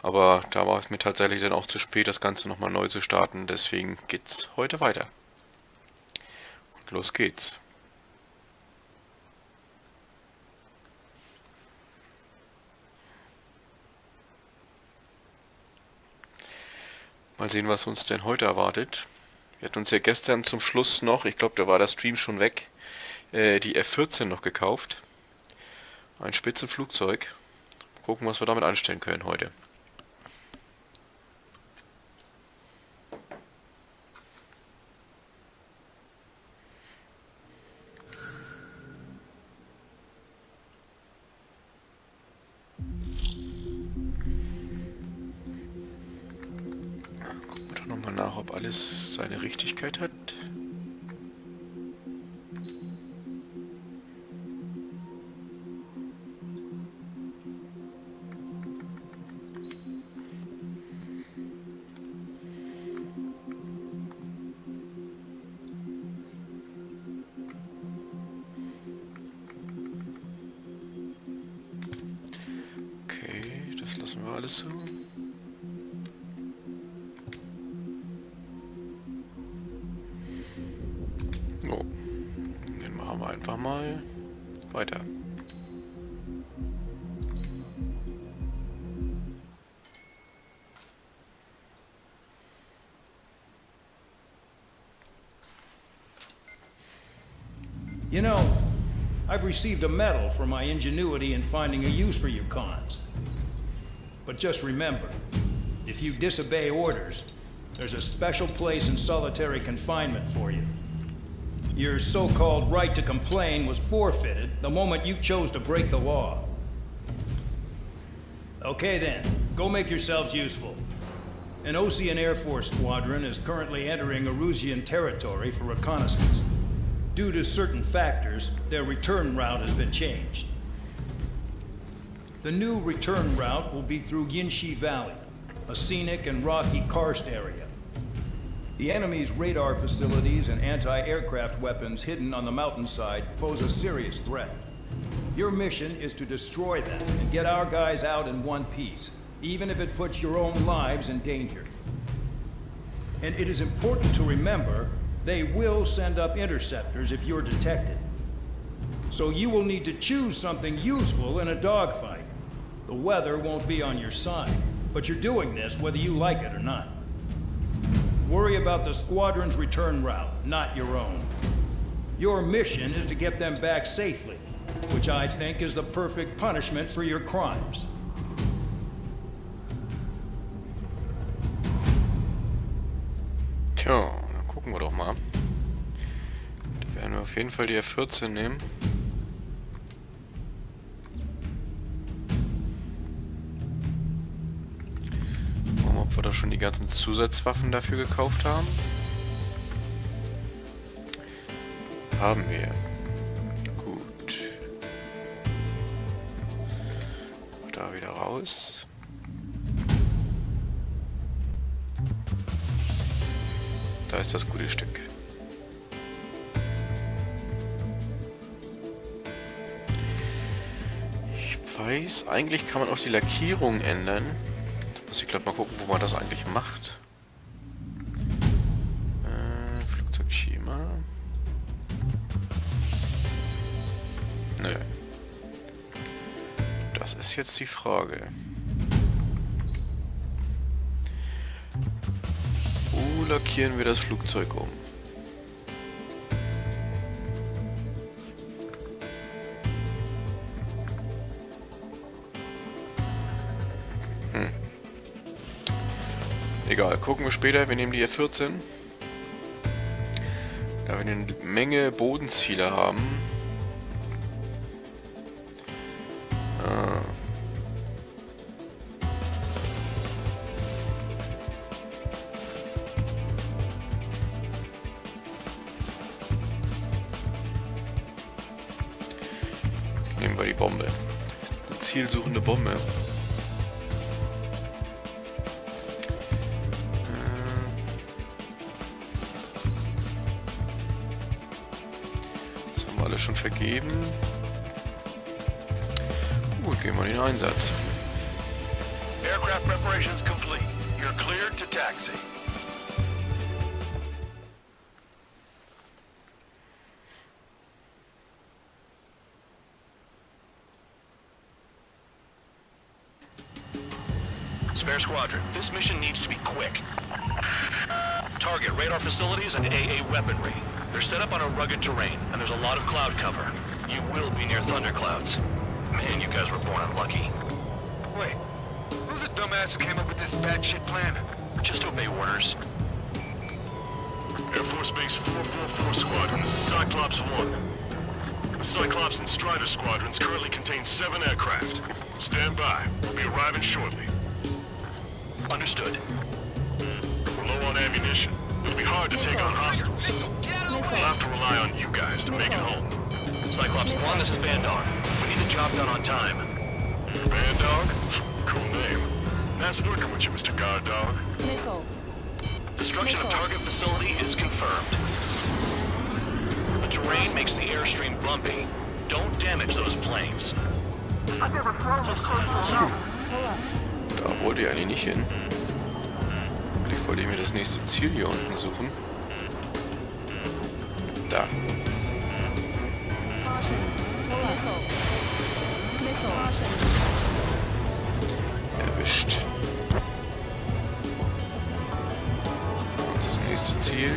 Aber da war es mir tatsächlich dann auch zu spät, das Ganze nochmal neu zu starten. Deswegen geht's heute weiter. Und los geht's. Mal sehen, was uns denn heute erwartet. Wir hatten uns ja gestern zum Schluss noch, ich glaube, da war der Stream schon weg, die F-14 noch gekauft. Ein Spitzenflugzeug. Gucken, was wir damit anstellen können heute. Gucken wir doch nochmal nach, ob alles seine Richtigkeit hat. Lassen wir alles so. So. Den machen wir einfach mal weiter. You know, I've received a medal for my ingenuity in finding a use for you cons. But just remember, if you disobey orders, there's a special place in solitary confinement for you. Your so-called right to complain was forfeited the moment you chose to break the law. Okay then, go make yourselves useful. An Ocean Air Force squadron is currently entering Erusian territory for reconnaissance. Due to certain factors, their return route has been changed. The new return route will be through Yinshi Valley, a scenic and rocky karst area. The enemy's radar facilities and anti-aircraft weapons hidden on the mountainside pose a serious threat. Your mission is to destroy them and get our guys out in one piece, even if it puts your own lives in danger. And it is important to remember, they will send up interceptors if you're detected. So you will need to choose something useful in a dogfight. The weather won't be on your side, but you're doing this whether you like it or not. Worry about the squadron's return route, not your own. Your mission is to get them back safely, which I think is the perfect punishment for your crimes. Tja, dann gucken wir doch mal. Da werden wir auf jeden Fall die F-14 nehmen. Ob wir da schon die ganzen Zusatzwaffen dafür gekauft haben. Haben wir. Gut. Da wieder raus. Da ist das gute Stück. Ich weiß, eigentlich kann man auch die Lackierung ändern. Muss ich glaube mal gucken, wo man das eigentlich macht. Flugzeugschema. Nö. Das ist jetzt die Frage. Wo lackieren wir das Flugzeug um? Egal, gucken wir später. Wir nehmen die F-14. Da wir eine Menge Bodenziele haben. Nehmen wir die Bombe. Eine zielsuchende Bombe. Alles schon vergeben. Gut, gehen wir in den Einsatz. Aircraft Preparations complete. You're cleared to taxi. Spare Squadron, this mission needs to be quick. Target radar facilities and AA weaponry. They're set up on a rugged terrain, and there's a lot of cloud cover. You will be near thunderclouds. Man, you guys were born unlucky. Wait, who's the dumbass who came up with this batshit plan? Just obey orders. Air Force Base 444 Squadron, this is Cyclops 1. The Cyclops and Strider squadrons currently contain 7 aircraft. Stand by. We'll be arriving shortly. Understood. We're low on ammunition. It'll be hard to take on hostiles. We'll have to rely on you guys to make it home. Cyclops 1, this is Bandog. We need the job done on time. Bandog? Cool name. Nice working with you, Mr. Guard Dog. Destruction of target facility is confirmed. The terrain makes the airstream bumpy. Don't damage those planes. Da wollte ich eigentlich nicht hin. Vielleicht wollte ich mir das nächste Ziel hier unten suchen. Da. Erwischt. Und das nächste Ziel.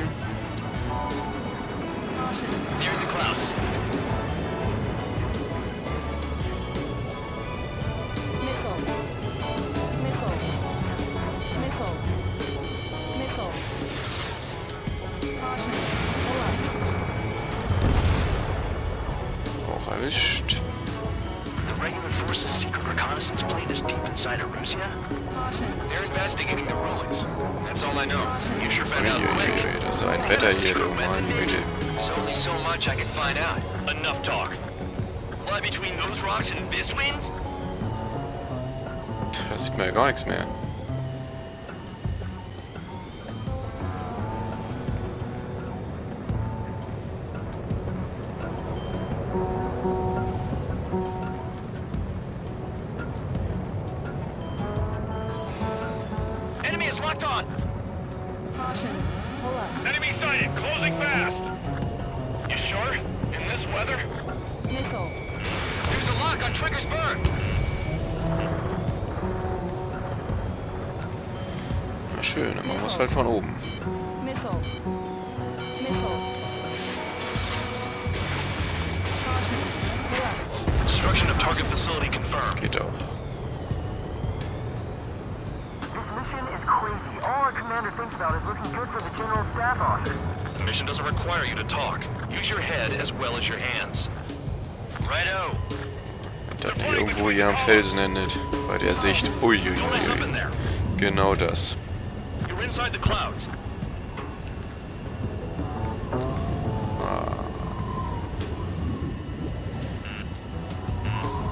Near the clouds. Auch erwischt. The regular force's secret reconnaissance plane is deep inside of Russia? They're investigating the rulings. That's all I know. You sure found out quick. Uiuiui, das ist ein Wetter hier, du Mann, bitte. There's only so much I can find out. Enough talk. Fly between those rocks and this wind? Da sieht man ja gar nichts mehr. Enemy is locked on! Caution. Pull up. Enemy sighted! Closing fast! You sure? In this weather? Missile. There's a lock on Trigger's burn! Na schön, dann machen wir es halt von oben. Missile. Missile. Caution. Pull up. Destruction of target facility confirmed. Geht auch. This mission is crazy. All our commander thinks about is looking good for the general staff office. The mission doesn't require you to talk. Use your head as well as your hands. Righto! Und dann hier irgendwo hier am Felsen endet. Bei der Sicht. Uiuiui. Don't mess up in there. Genau das. You're inside the clouds.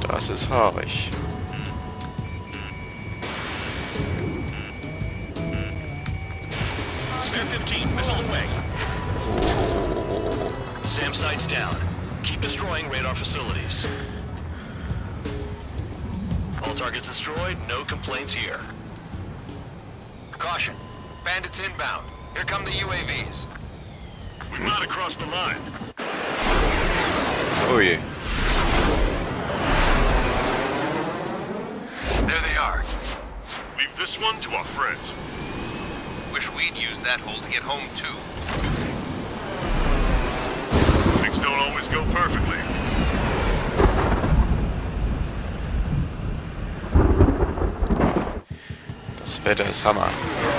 Das ist haarig. Spare 15, missile away. SAM sights down. Keep destroying radar facilities. All targets destroyed, no complaints here. Caution. Bandits inbound. Here come the UAVs. We've not across the line. Oh je. There they are. Leave this one to our friends. Wish we'd used that hole to get home, too. Things don't always go perfectly. Das Wetter ist Hammer.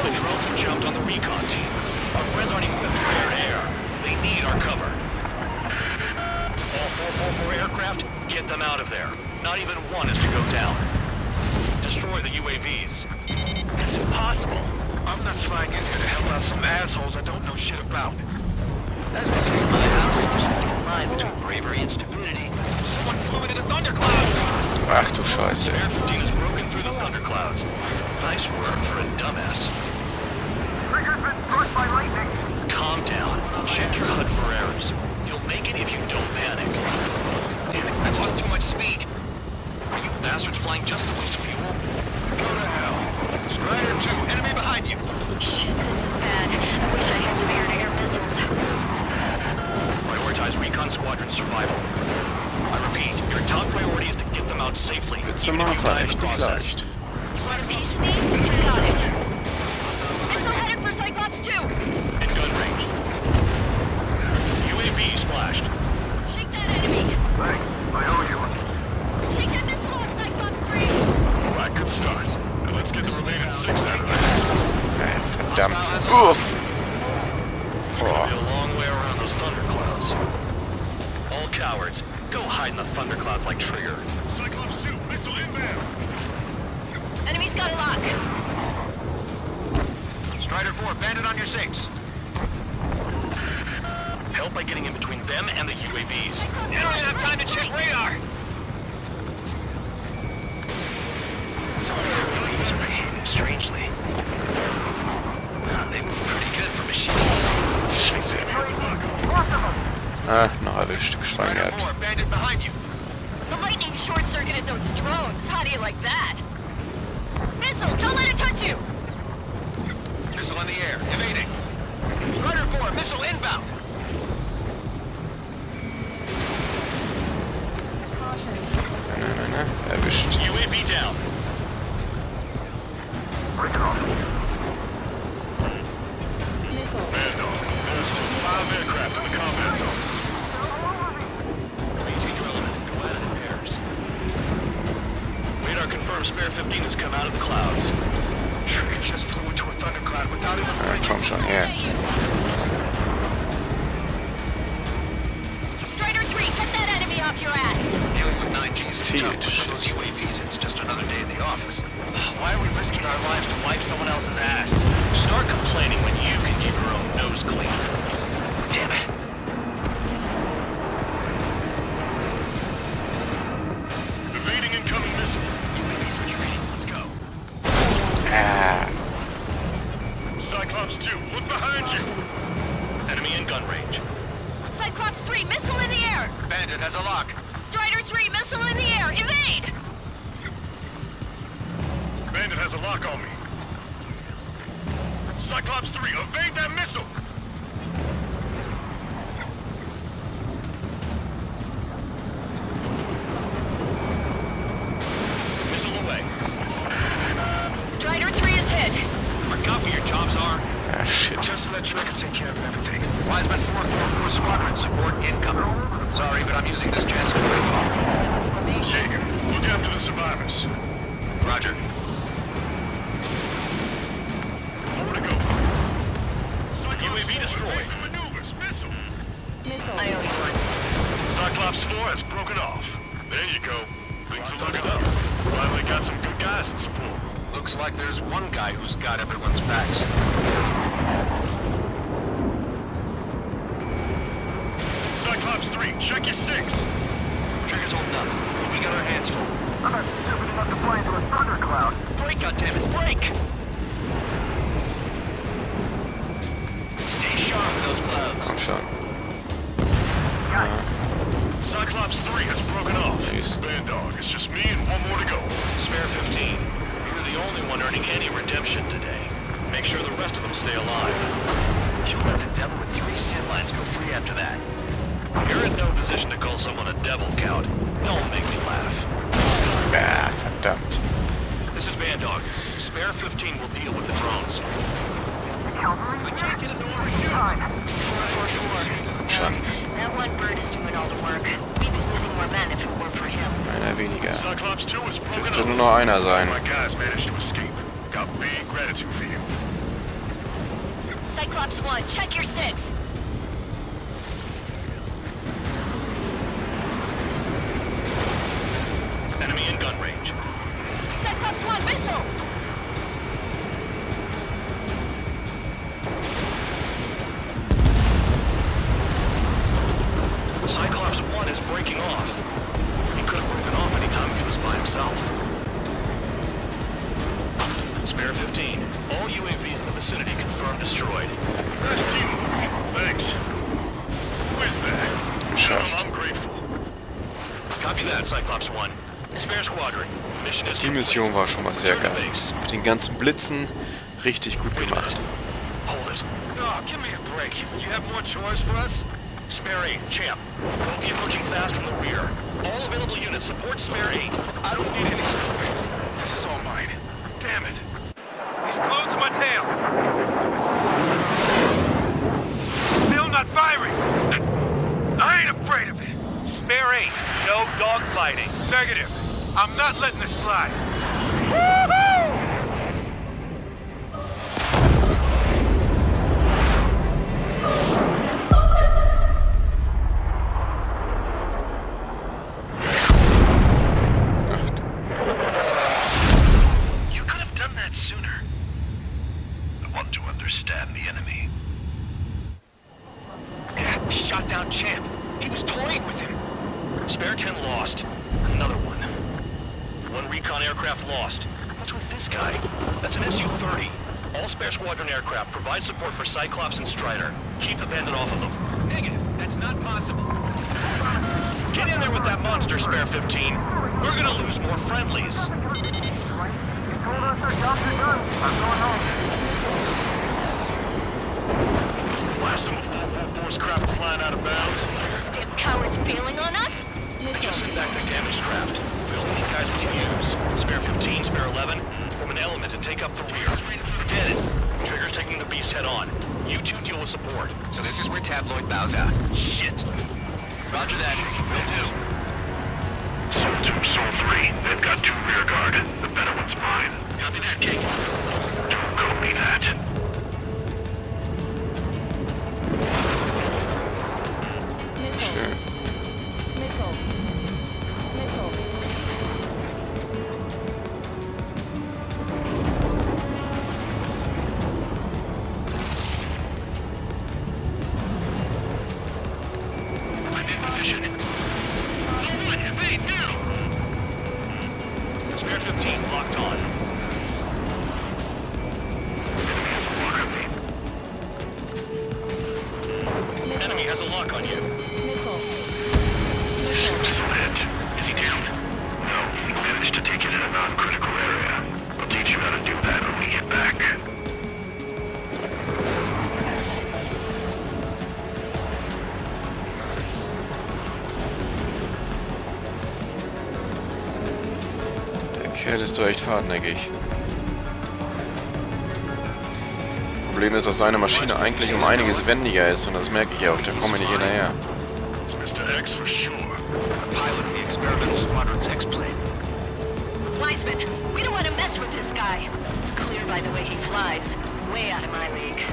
The drones have jumped on the recon team. Our friends aren't equipped for air-to-air. They need our cover. All 444 aircraft, get them out of there. Not even one is to go down. Destroy the UAVs. It's impossible. I'm not flying in here to help out some assholes I don't know shit about. As we say in my house, there's a thin line between bravery and stupidity. Someone flew into the thunderclouds! Ach du Scheiße. Air 15 has broken through the thunderclouds. Nice work for a dumbass. Trigger's been struck by lightning. Calm down. Check your HUD for errors. You'll make it if you don't panic. Damn it, I've lost too much speed. Are you bastards flying just to waste fuel? Go to hell. zu machen, ist echt nicht leicht. You want a piece of me? You got it. Missile headed for Cyclops 2. In gun range. UAV splashed. Shake that enemy. Thanks. I owe you one. Shake that missile on Cyclops 3. Alright, good start. Now let's get the remaining 6 out of there. Verdammt. Uff. It's gonna be a long way around those thunderclouds. All cowards, go hide in the thunderclouds like Trigger. Cyclops 2, missile inbound. Enemy's got a lock. Strider 4, bandit on your 6. Help by getting in between them and the UAVs. You don't even have time to check radar. Some of the abilities behave strangely. They move pretty good for machines. Scheiße. Ah, noch erwischt. Geschlagen Strider gehabt. 4, bandit behind you. The lightning short-circuited those drones. How do you like that? Missile, don't let it touch you. Missile in the air, evading. Strider 4, missile inbound. Na, erwischt. UAV down. Break it off. Missile. Bandog, there's still 5 aircraft in the combat zone. Maintain your element. Go at it in pairs. Radar confirms Spare 15 has come out of the clouds. Trigger just flew into a thundercloud without even Ja, komm schon her. Strider 3, get that enemy off your ass. Dealing with 9Gs is See tough, it. but for those UAVs, it's just another day at the office. Why are we risking our lives to wipe someone else's ass? Start complaining when you can keep your own nose clean. Damn it. Evading incoming missile. UAVs retreating. Let's go. Ah, Cyclops 2, look behind you. Enemy in gun range. Cyclops 3, missile in the air. Bandit has a lock. Strider 3, missile in the air. Evade. Bandit has a lock on me. Cyclops 3, evade that missile. Missile away. Strider 3 is hit. Forgot what your jobs are? ah, shit. Just let Trigger take care of everything. Wiseman 4, 4 squadron support incoming. Sorry, but I'm using this chance to break off. Jaeger, look after the survivors. Roger. More to go. Cyclops UAV 4, destroyed. evasive maneuvers, missile. Missile. I owe you one. Cyclops 4 has broken off. There you go. Things are looking up. Finally got some good guys in support. Looks like there's one guy who's got everyone's backs. Cyclops 3, check your 6. Trigger's holding up. We got our hands full. I'm not stupid enough to fly into a thundercloud. Break, goddammit, break! Stay sharp in those clouds. Komm schon. Cyclops 3 has broken off. Nice. Bandog, it's just me and one more to go. Spare 15. You're the only one earning any redemption today. Make sure the rest of them stay alive. You'll let the devil with 3 sin lines go free after that. You're in no position to call someone a devil, Count. Don't make me laugh. Ah, verdammt. This is Bandog. Spare 15 will deal with the drones. Cavalry? We can't get into our shoot. Komm schon. That one bird is doing all the work. We'd be losing more men if it weren't for him. Einer weniger. Cyclops 2 is broken Dürfte up. nur noch einer sein. My guys managed to escape. Got big gratitude for you. Cyclops 1, check your 6. Enemy in gun range. Cyclops 1, missile. Cyclops 1 is breaking off. He could have broken off any time if he was by himself. Spare 15. All UAVs in the vicinity confirmed destroyed. Nice teamwork. Thanks. Who is that? Geschafft. I'm grateful. Copy that, Cyclops 1. Spare squadron. Mission is Die Mission war schon mal sehr Return to geil. base. Mit den ganzen Blitzen richtig gut gemacht. Hold it. Oh, give me a break. You have more chores for us? Spare 8, champ. They'll be approaching fast from the rear. All available units support Spare 8. I don't need any support. This is all mine. Damn it. He's glued to my tail. Still not firing. I ain't afraid of it. Spare 8. No dogfighting. Negative. I'm not letting this slide. Woohoo! You could have done that sooner. I want to understand the enemy. Shot down champ. He was toying with him. Spare 10 lost. Another one. One recon aircraft lost. What's with this guy? That's an Su-30. All spare squadron aircraft provide support for Cyclops and Strider. Keep the bandit off of them. Negative. That's not possible. Get in there with that monster, Spare 15. We're gonna lose more friendlies. You told us our jobs are done. I'm going home. Last of a full force craft flying out of bounds. Those damn cowards bailing on us? I just sent back their damaged craft. We only need guys we can use. Spare 15, Spare 11, form an element to take up the rear. Get it. Trigger's taking the beast head on. You two deal with support. So this is where Tabloid bows out. Shit. Roger that. Will do. Soul 2, Soul 3. They've got 2 rear guard. The better one's mine. Copy that, King. Don't copy that. Schön. Missile. Missile. I'm in position. So what? Evade now! Spare 15 locked on. Enemy has a lock on you. Missile. Hit. Is he down? No, we managed to take it in a non-critical area. I'll teach you how to do that when we get back. Der Kerl ist doch echt hartnäckig. Problem ist, dass seine Maschine eigentlich um einiges wendiger ist und das merke ich auch, da kommen wir nicht hinterher. It's Mr. X for sure. Pilot the experimental squadron's X-plane. Wiseman, we don't want to mess with this guy. It's clear by the way he flies. Way out of my league.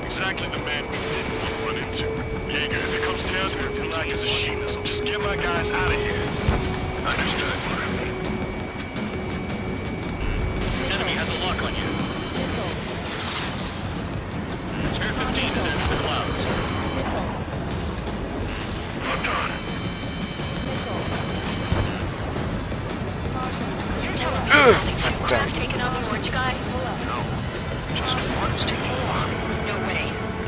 Exactly the man we didn't want to run into. Jaeger, if it comes down to it, you'll like as a sheep missile. Just get my guys out of here. Understood. Enemy has a lock on you. Spare 15 has entered the clouds. Locked on. You're telling me only 2 craft taken out the orange guy? No. Just one's taking alarm. No way.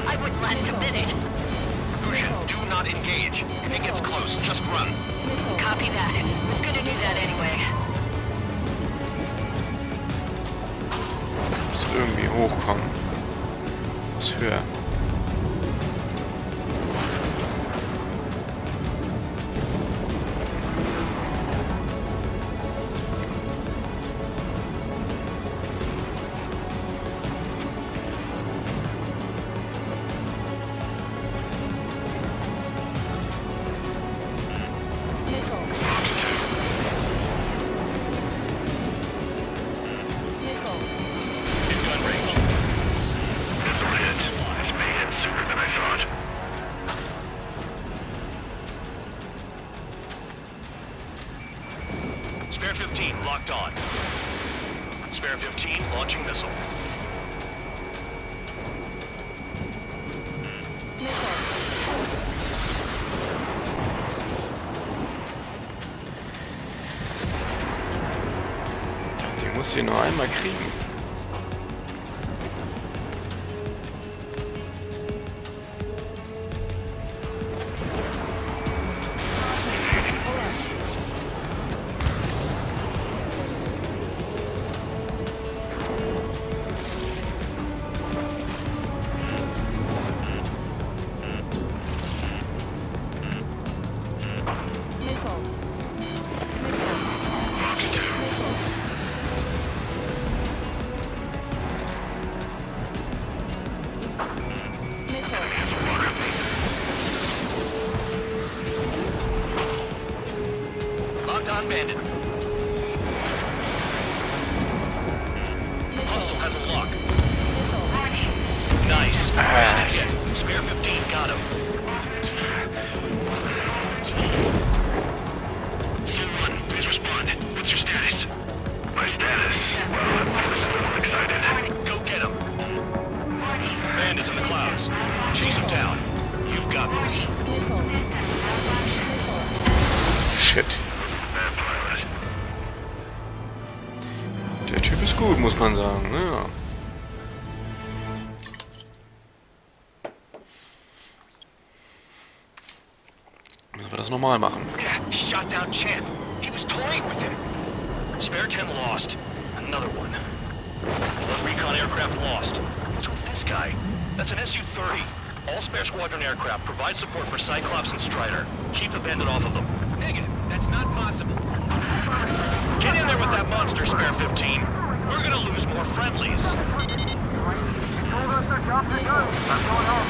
I wouldn't last a minute. Fusion, do not engage. If it gets close, just run. Copy that. Was gonna do that anyway. Muss irgendwie hochkommen. Muss höher. In gun range. Missile hit. This may hit sooner than I thought. Spare 15 locked on. Spare 15 launching missile. Den muss sie nur einmal kriegen. muss man sagen. Ja. Müssen wir das nochmal machen. He shot down Chan. He was toying with him. Spare 10 lost. Another one. One recon aircraft lost. What's with this guy? That's an Su-30. All spare squadron aircraft provide support for Cyclops and Strider. Keep the bandit off of them. Negative. That's not possible. Get in there with that monster, Spare 15. We're gonna lose more friendlies. Told us their jobs are done. I'm going home.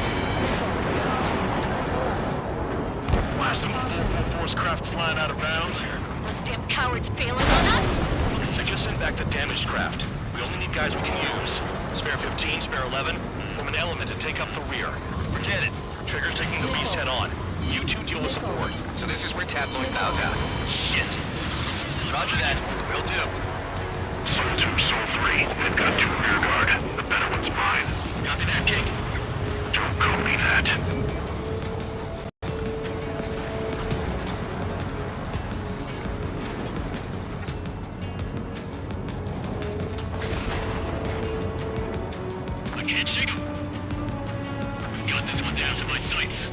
Last some full force craft flying out of bounds. Those damn cowards bailing on us? I just sent back the damaged craft. We only need guys we can use. Spare 15, Spare 11, form an element to take up the rear. Forget it. Trigger's taking the beast head on. You two deal with support. So this is where Tabloid bows out. Shit. Roger that. Will do. Soul 2, Soul 3. They've got 2 rear guard. The better one's mine. Copy that, King. Don't call me that. I can't shake him. Got this one down to my sights.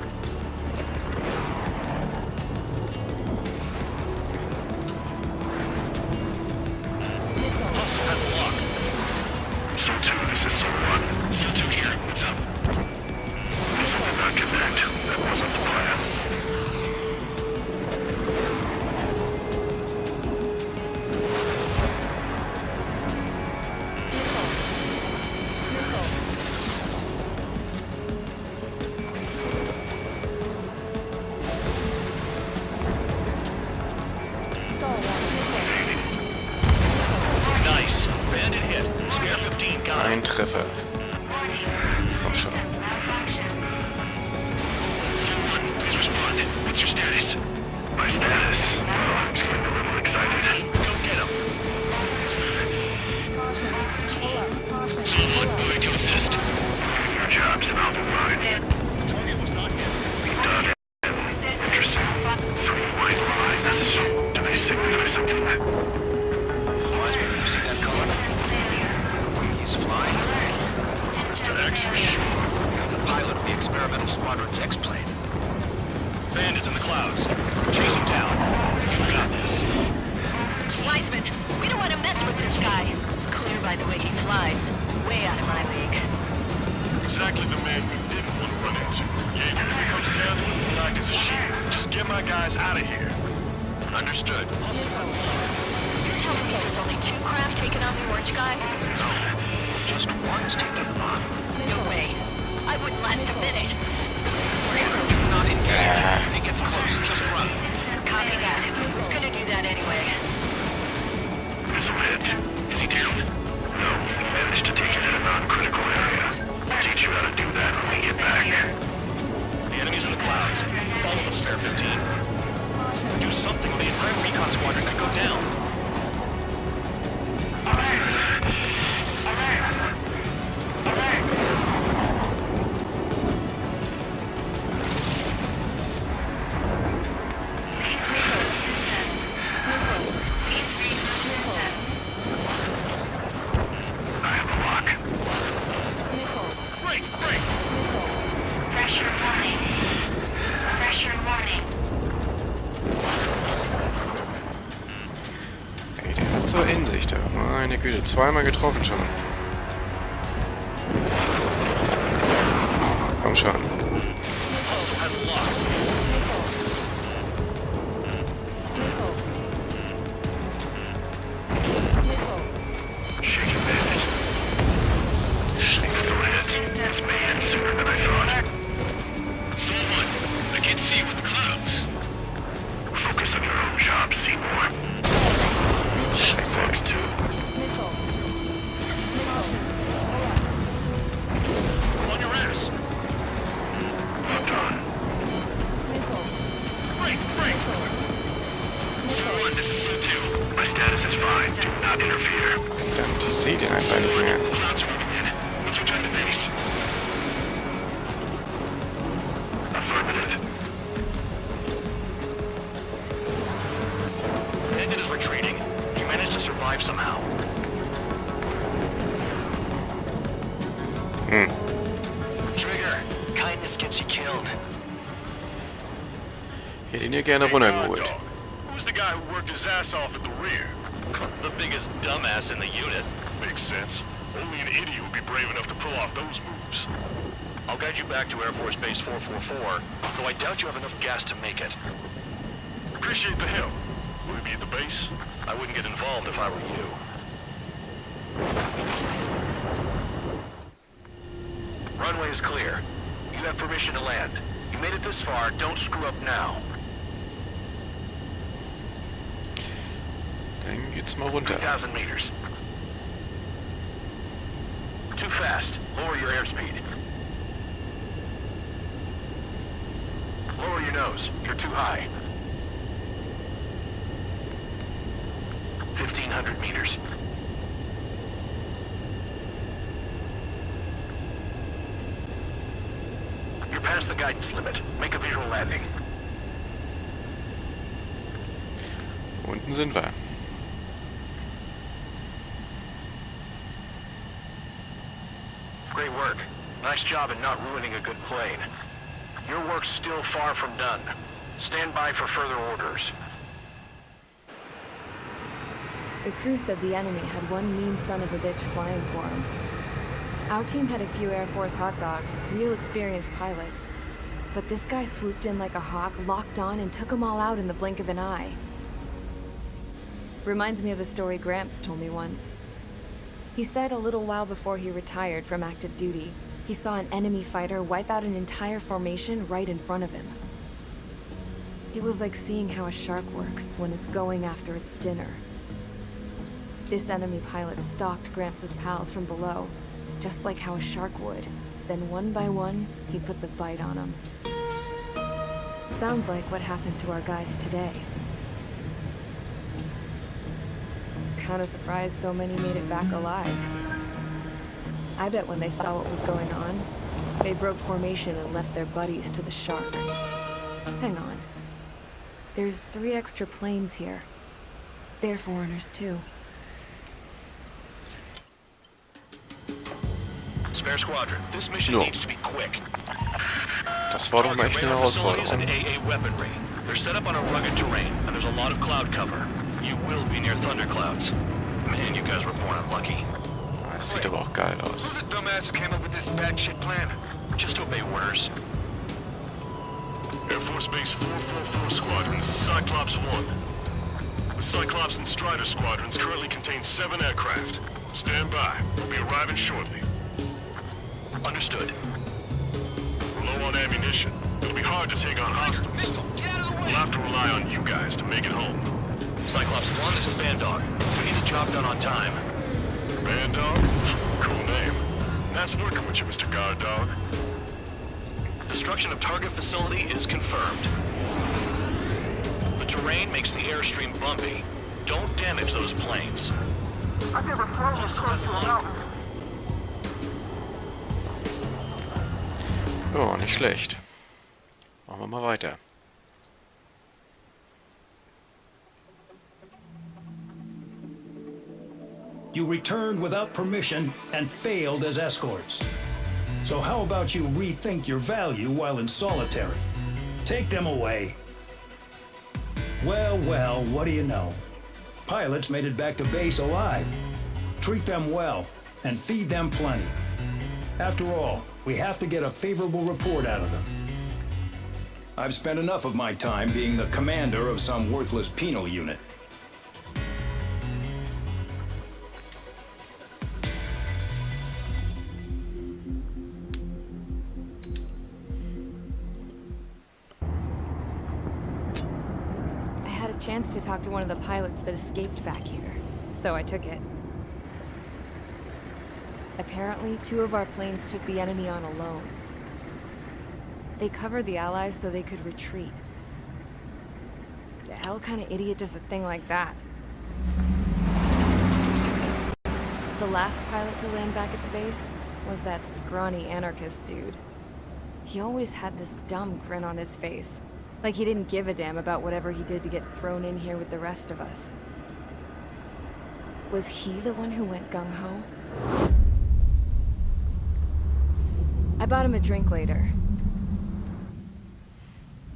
Hostile has a lock. Soul 2, this is Soul 1. Soul 2 here. What's up? This will not connect. That wasn't the plan. Nice. Bandit hit. Spare 15 got him. Ein Treffer. Komm schon. Soul 1, please respond. What's your status? My status? Well, I'm getting a little excited. Go get him. Soul 1, moving to assist. Your job's about to mine. Target was not hit. Be done. Interesting. 3 white lines. Do they signify something? Wiseman, you see that color? He's flying. It's Mr. X for sure. The pilot of the experimental squadron's X-plane. Bandits in the clouds. Chase him down. You've got this. Wiseman, we don't want to mess with this guy. It's clear by the way he flies. Way out of my league. Exactly the man we didn't want to run into. Jaeger, if it comes down to it, he'll act as a shield. Just get my guys out of here. Understood. You're telling me there's only 2 craft taking on the orange guy? No, just one's taking them on. No way. I wouldn't last a minute. Do not engage. If he gets close, just run. Copy that. Who's gonna do that anyway? Missile hit. Is he down? No, he managed to take it in a non-critical area. We'll teach you how to do that when we get back. The enemy's in the clouds. Follow them, Spare 15. Do something or the entire recon squadron could go down. I have a lock. Break! Break! Pressure warning. Pressure warning. Ey, der hat so in sich da. Meine Güte, zweimal getroffen schon. Komm schon. Hostile has a lock. Shake it, bandit. Scheiße. Missile hit. This may end sooner than I thought. Soul 1, I can't see you in the clouds. Focus on your own job, Seymour. Scheiße. Fox 2. Trigger, kindness gets you killed. Ich hätte ihn hier gerne runtergeholt. Dog. Who's the guy who worked his ass off at the rear? The biggest dumbass in the unit. Makes sense. Only an idiot would be brave enough to pull off those moves. I'll guide you back to Air Force Base 444, though I doubt you have enough gas to make it. Appreciate the help. Will he be at the base? I wouldn't get involved if I were you. Runway is clear. You have permission to land. You made it this far, don't screw up now. Dann geht's mal runter. 3,000 meters. Too fast. Lower your airspeed. Lower your nose. You're too high. 1,500 meters. You're past the guidance limit. Make a visual landing. Unten sind wir. Great work. Nice job in not ruining a good plane. Your work's still far from done. Stand by for further orders. The crew said the enemy had one mean son of a bitch flying for him. Our team had a few Air Force hot dogs, real experienced pilots. But this guy swooped in like a hawk, locked on, and took them all out in the blink of an eye. Reminds me of a story Gramps told me once. He said a little while before he retired from active duty, he saw an enemy fighter wipe out an entire formation right in front of him. It was like seeing how a shark works when it's going after its dinner. This enemy pilot stalked Gramps' pals from below, just like how a shark would. Then one by one, he put the bite on them. Sounds like what happened to our guys today. Kinda surprised so many made it back alive. I bet when they saw what was going on, they broke formation and left their buddies to the shark. Hang on. There's 3 extra planes here. They're foreigners too. Spare squadron, this mission No. needs to be quick. Das war doch mal echt eine Radar facilities and Herausforderung. AA weaponry. They're set up on a rugged terrain, and there's a lot of cloud cover. You will be near thunderclouds. Man, you guys were born unlucky. Das sieht aber auch geil aus. Who's the dumbass who came up with this batshit plan? Just obey orders. Air Force Base 444 Squadron, this is Cyclops 1. The Cyclops and Strider squadrons currently contain 7 aircraft. Stand by. We'll be arriving shortly. Understood. We're low on ammunition. It'll be hard to take on hostiles. We'll have to rely on you guys to make it home. Cyclops 1, this is Bandog. We need the job done on time. Bandog? Cool name. Nice working with you, Mr. Guard Dog. Destruction of target facility is confirmed. The terrain makes the airstream bumpy. Don't damage those planes. I've never flown this close to a mountain. Ja, nicht schlecht. Machen wir mal weiter. You returned without permission and failed as escorts. So how about you rethink your value while in solitary? Take them away. Well, well, what do you know? Pilots made it back to base alive. Treat them well and feed them plenty. After all, we have to get a favorable report out of them. I've spent enough of my time being the commander of some worthless penal unit. I had a chance to talk to one of the pilots that escaped back here, so I took it. Apparently, 2 of our planes took the enemy on alone. They covered the Allies so they could retreat. The hell kind of idiot does a thing like that? The last pilot to land back at the base was that scrawny anarchist dude. He always had this dumb grin on his face, like he didn't give a damn about whatever he did to get thrown in here with the rest of us. Was he the one who went gung-ho? bought him a drink later.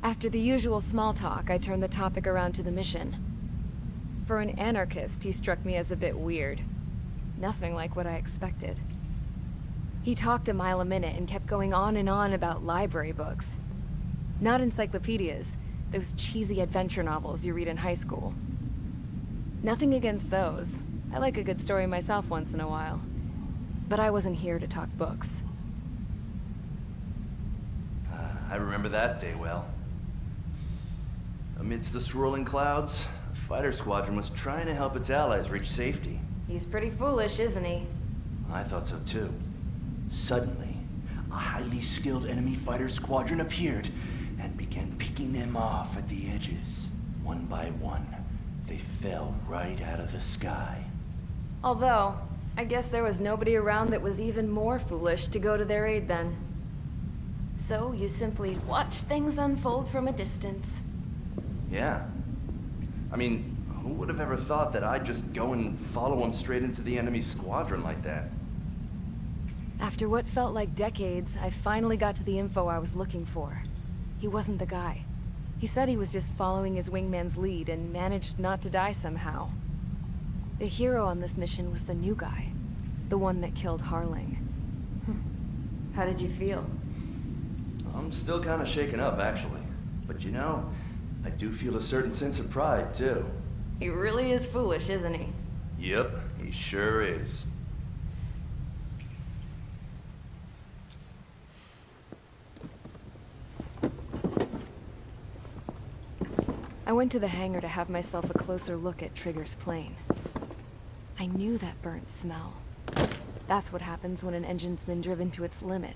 After the usual small talk, I turned the topic around to the mission. For an anarchist, he struck me as a bit weird. Nothing like what I expected. He talked a mile a minute and kept going on and on about library books. Not encyclopedias, those cheesy adventure novels you read in high school. Nothing against those. I like a good story myself once in a while. But I wasn't here to talk books. I remember that day well. Amidst the swirling clouds, a fighter squadron was trying to help its allies reach safety. He's pretty foolish, isn't he? I thought so too. Suddenly, a highly skilled enemy fighter squadron appeared and began picking them off at the edges. One by one, they fell right out of the sky. Although, I guess there was nobody around that was even more foolish to go to their aid then. So you simply watch things unfold from a distance. Yeah. I mean, who would have ever thought that I'd just go and follow them straight into the enemy squadron like that? After what felt like decades, I finally got to the info I was looking for. He wasn't the guy. He said he was just following his wingman's lead and managed not to die somehow. The hero on this mission was the new guy. The one that killed Harling. How did you feel? I'm still kind of shaken up, actually. But you know, I do feel a certain sense of pride, too. He really is foolish, isn't he? Yep, he sure is. I went to the hangar to have myself a closer look at Trigger's plane. I knew that burnt smell. That's what happens when an engine's been driven to its limit.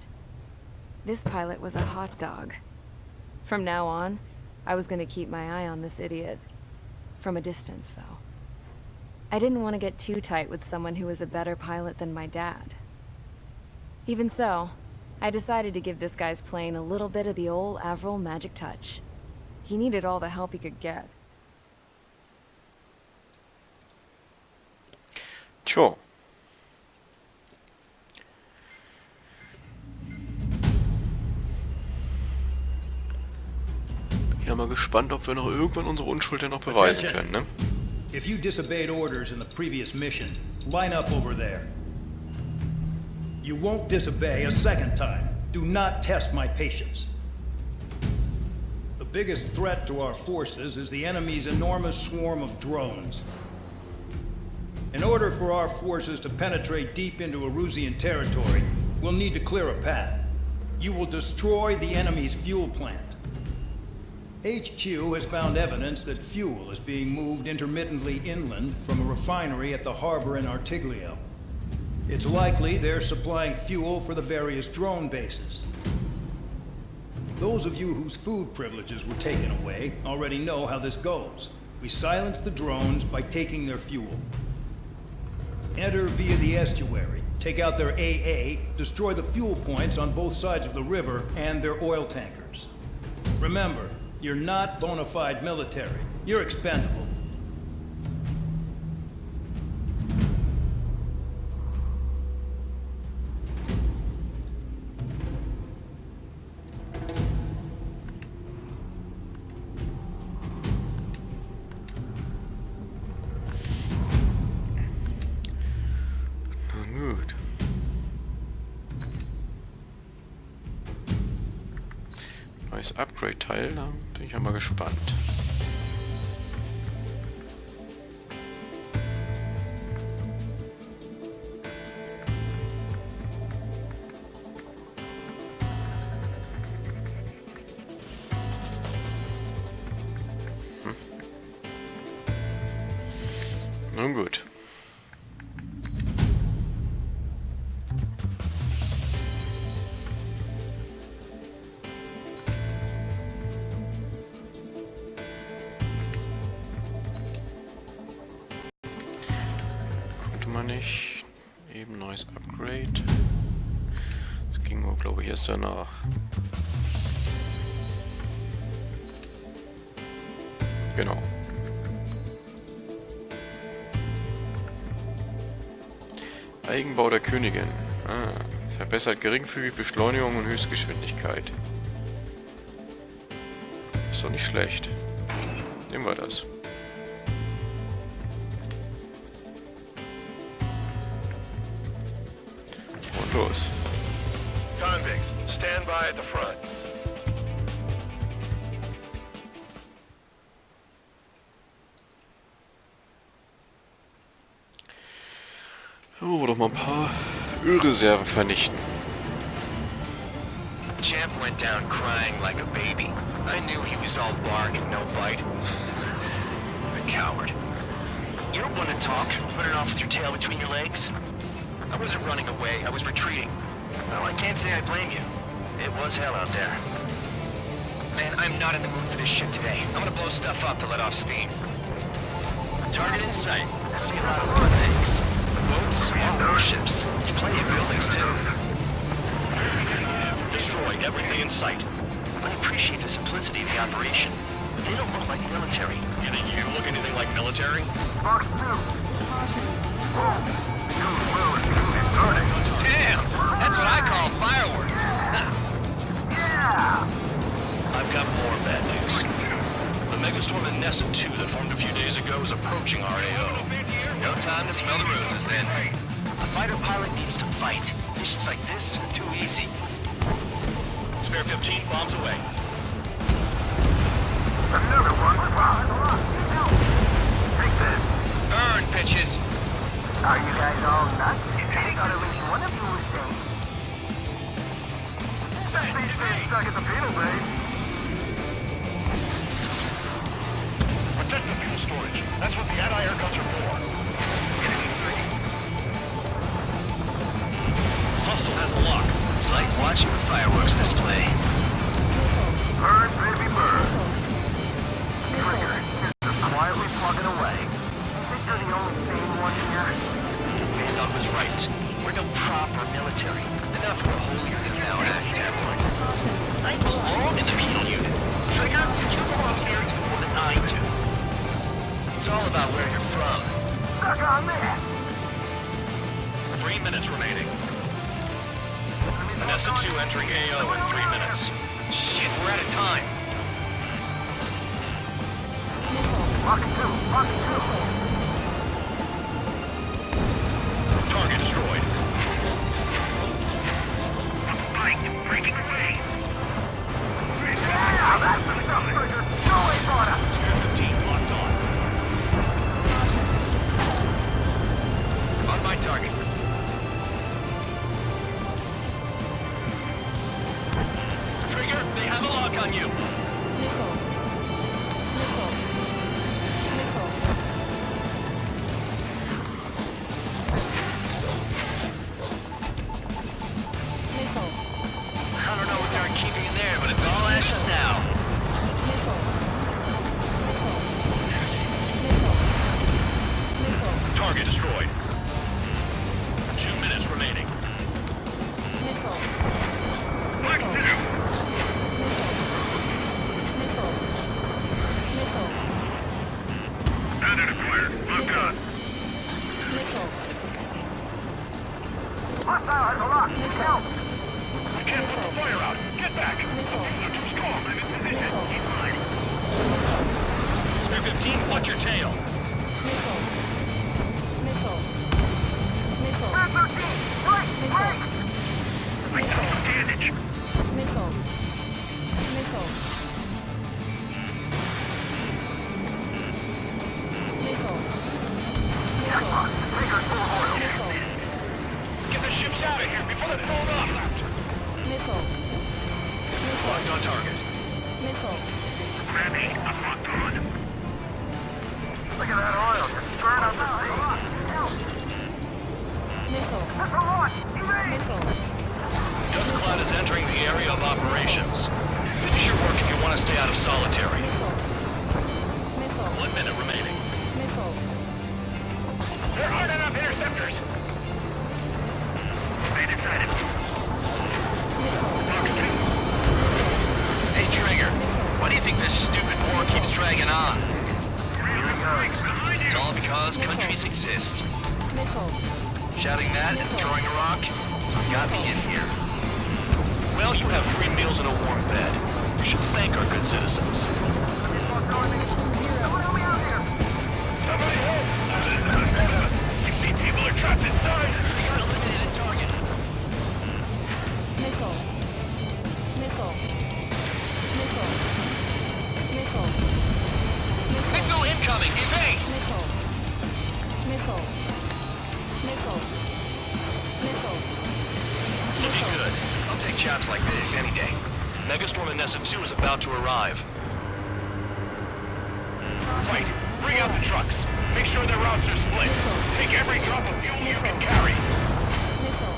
This pilot was a hot dog. From now on, I was going to keep my eye on this idiot. From a distance, though. I didn't want to get too tight with someone who was a better pilot than my dad. Even so, I decided to give this guy's plane a little bit of the old Avril magic touch. He needed all the help he could get. Tja. Ja, mal gespannt, ob wir noch irgendwann unsere Unschuld denn noch beweisen können, ne? If you disobeyed orders in the previous mission, line up over there. You won't disobey a second time. Do not test my patience. The biggest threat to our forces is the enemy's enormous swarm of drones. In order for our forces to penetrate deep into Erusian territory, we'll need to clear a path. You will destroy the enemy's fuel plant. HQ has found evidence that fuel is being moved intermittently inland from a refinery at the harbor in Artiglio. It's likely they're supplying fuel for the various drone bases. Those of you whose food privileges were taken away already know how this goes. We silence the drones by taking their fuel. Enter via the estuary, take out their AA, destroy the fuel points on both sides of the river and their oil tankers. Remember, you're not bona fide military. You're expendable. Gut. Neues Upgrade-Teil, da bin ich ja mal gespannt. Nun gut. Konnte man nicht. Eben neues Upgrade. Das ging nur, glaube ich, erst danach. Genau. Eigenbau der Königin. Ah, Verbessert geringfügig Beschleunigung und Höchstgeschwindigkeit. Ist doch nicht schlecht. Nehmen wir das. Und los. Convicts, stand by at the front. Oh, doch mal ein paar Ölreserven vernichten. Champ went down crying like a baby. I knew he was all bark and no bite. A coward. You don't want to talk, running off with your tail between your legs? I wasn't running away, I was retreating. Well, I can't say I blame you. It was hell out there. Man, I'm not in the mood for this shit today. I'm gonna blow stuff up to let off steam. Target in sight. I see a lot of other things. Boats and warships. There's plenty of buildings, too. Destroy everything in sight. I appreciate the simplicity of the operation. They don't look like military. You think you look anything like military? Box 2. Damn! That's what I call fireworks. Yeah! I've got more bad news. The megastorm in Nessun 2 that formed a few days ago is approaching our AO. No time to smell the roses, then. A fighter pilot needs to fight. Missions like this are too easy. Spare 15 bombs away. Another one. Take this. Burn, bitches! Are you guys all nuts? I thought at least one of you was safe. That thing staying stuck at the penal base. Protect the fuel storage. That's what the anti-air guns are for. Hostile has a lock. It's like watching a fireworks display. Burn, baby, burn. Trigger, just quietly plugging away. You think you're the only sane one here? Doug was right. We're no proper military. Enough for a holier than thou act, tabloid. I belong in the penal unit. Trigger, you belong here more than I do. It's all about where you're from. Stuck on that. 3 minutes remaining. Nessun 2 entering AO in 3 minutes. Shit, we're out of time. Lock 2. Target destroyed. Breaking away. Yeah, that's the stuff, Trigger. Go away, Porter. Spare 15 locked on. On my target. Trigger, they have a lock on you. I don't know what they're keeping in there, but it's all ashes now. Target destroyed. 2 minutes remaining. Standard acquired. Lock on. Hostile has a lock. Help. I can't put the fire out. Get back. They're too strong. I'm in position. Keep mine. Spare 15, watch your tail. Spare 13. Break. I took some damage. Jackpot. Trigger's full of oil. Get the ships out of here before they're blown up. Locked on target. Ready. I'm locked on. Look at that oil. Just straight out the sea. Help. Missile launch. Evade. Dust cloud is entering the area of operations. Finish your work if you want to stay out of solitary. 1 minute remaining. There aren't enough interceptors. Stay decided. Hey, Trigger, why do you think this stupid war keeps dragging on? It's all because countries exist. Shouting that and throwing a rock? It's Got me in here. Well, you have free meals and a warm bed. You should thank our good citizens. Someone help me out here! Somebody help! You see people are trapped inside! Trigger eliminated target. Missile. Missile. Missile. Missile. Missile incoming. Evade! Missile. Missile. Missile. Missile. Looking good. I'll take jobs like this any day. Megastorm in Nessa 2 is about to arrive. Right, bring out the trucks. Make sure their routes are split. Take every drop of fuel you can carry. Missile.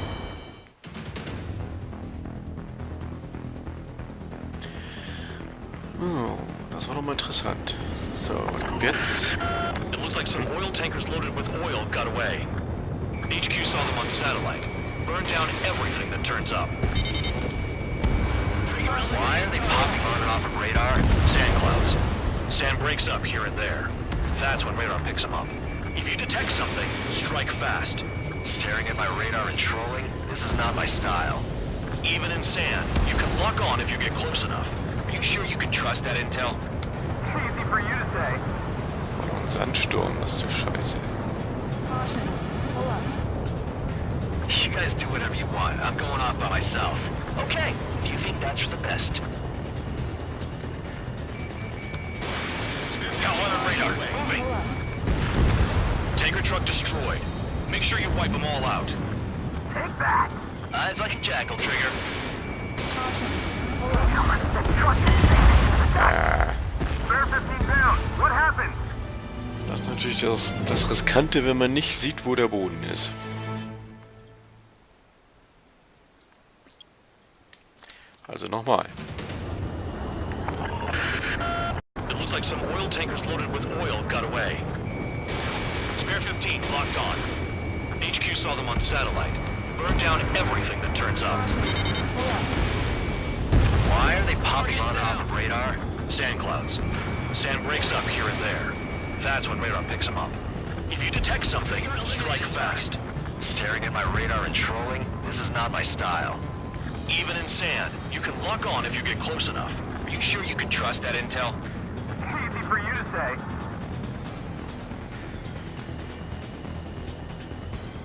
Oh, das war doch mal interessant. So, was kommt jetzt? It looks like some oil tankers loaded with oil got away. HQ saw them on satellite. Burned down everything that turns up. Why are they popping on and off of radar? Sand clouds. Sand breaks up here and there. That's when radar picks them up. If you detect something, strike fast. Staring at my radar and trolling? This is not my style. Even in sand, you can lock on if you get close enough. Are you sure you can trust that intel? Easy for you to say. Oh, ein Sandsturm, das ist so scheiße. Caution. Pull up. You guys do whatever you want. I'm going off by myself. Okay, do you think that's for the best? Got one on radar. Moving. Pull up. Tanker truck destroyed. Make sure you wipe them all out. Take that! Eyes like a jackal, Trigger. Caution. Pull up. How much the truck is Ah, Spare 15 pounds. What happened? das ist natürlich das Riskante, wenn man nicht sieht, wo der Boden ist. Also nochmal. It looks like some oil tankers loaded with oil got away. Spare 15 locked on. HQ saw them on satellite. Burned down everything that turns up. Pull up. Why are they popping on and off of radar? Sand clouds. Sand breaks up here and there. That's when radar picks them up. If you detect something, strike fast. Staring at my radar and trolling? This is not my style. Even in sand, you can lock on if you get close enough. Are you sure you can trust that intel? Easy for you to say.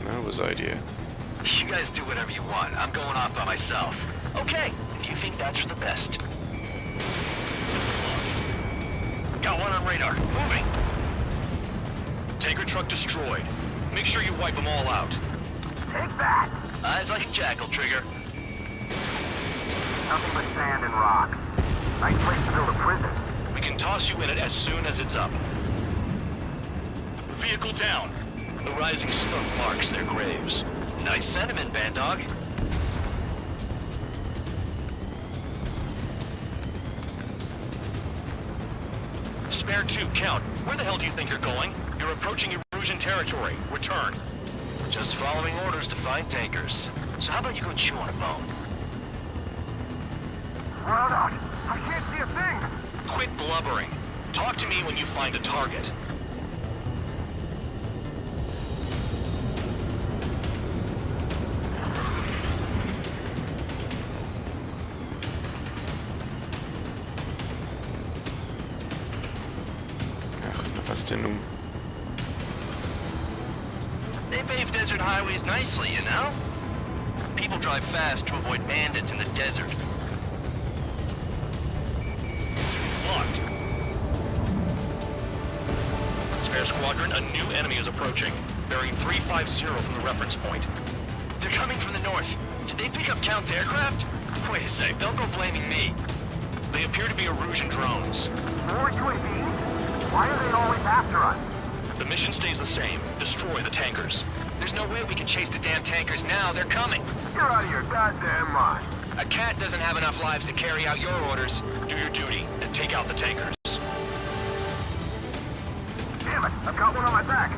That was the idea. You guys do whatever you want. I'm going off by myself. Okay, if you think that's for the best. Got one on radar. Moving. Tanker truck destroyed. Make sure you wipe them all out. Take that! Eyes like a jackal, Trigger. Nothing but sand and rock. Nice place to build a prison. We can toss you in it as soon as it's up. Vehicle down. The rising smoke marks their graves. Nice sentiment, Band Dog. Spare 2, count. Where the hell do you think you're going? You're approaching Erusian territory. Return. Just following orders to find tankers. So how about you go chew on a bone? Well done. I can't see a thing. Quit blubbering. Talk to me when you find a target. Ach, na was denn nun? They pave desert highways nicely, you know? People drive fast to avoid bandits in the desert. Locked. Spare squadron, a new enemy is approaching. Bearing 350 from the reference point. They're coming from the north. Did they pick up Count's aircraft? Wait a sec, don't go blaming me. They appear to be Erusian drones. More UAVs? Why are they always after us? The mission stays the same. Destroy the tankers. There's no way we can chase the damn tankers now. They're coming. You're out of your goddamn mind. A cat doesn't have enough lives to carry out your orders. Do your duty and take out the tankers. Damn it, I've got one on my back.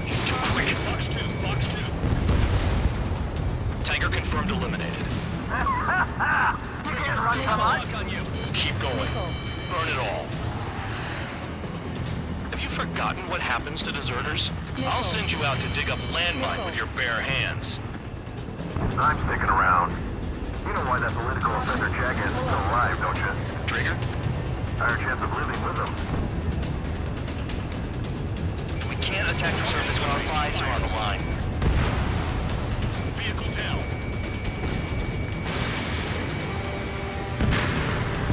He's too quick. Fox 2, Fox 2. Confirmed eliminated. You can't run from us. Keep going. Burn it all. Have you forgotten what happens to deserters? I'll send you out to dig up landmine with your bare hands. I'm sticking around. You know why that political offender jackass is still alive, don't you? Trigger? Higher chance of living with him. We can't attack the surface when our lives are on the line. Vehicle down.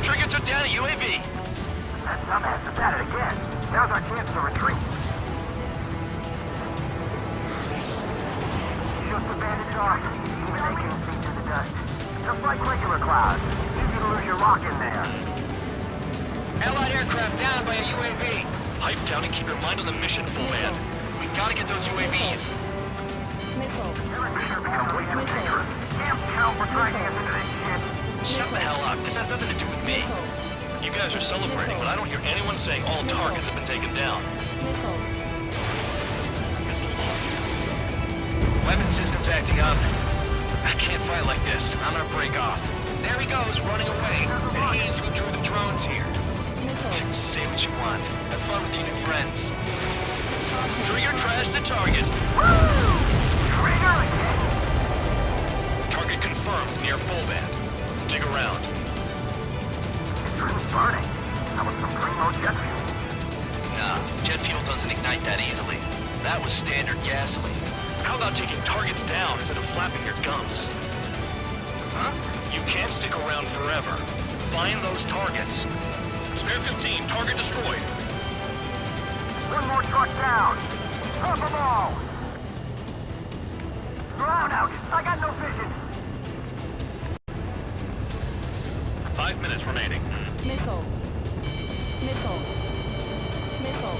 Trigger took down a UAV. That dumbass is at it again. Now's our chance to retreat. Just a bandage off. Even they can't see through the dust. Just like regular clouds. Easy to lose your lock in there. Allied aircraft down by a UAV. Pipe down and keep your mind on the mission, full man. We gotta get those UAVs. Every mission becomes way too dangerous. Damn town for trying to get into this shit. Shut the hell up. This has nothing to do with me. You guys are celebrating, but I don't hear anyone saying all targets have been taken down. Missile launched. Weapon system's acting up. I can't fight like this. I'm gonna break off. There he goes, running away. And he's who drew the drones here. Say what you want. Have fun with your new friends. Trigger trash the target. Target confirmed near full band. Dig around. It's burning. That was some primo jet fuel. Nah, jet fuel doesn't ignite that easily. That was standard gasoline. How about taking targets down instead of flapping your gums? Huh? You can't stick around forever. Find those targets. Spare 15, target destroyed. One more truck down. Drop them all. Drown out. I got no vision. 5 minutes remaining. Missile. Missile. Missile.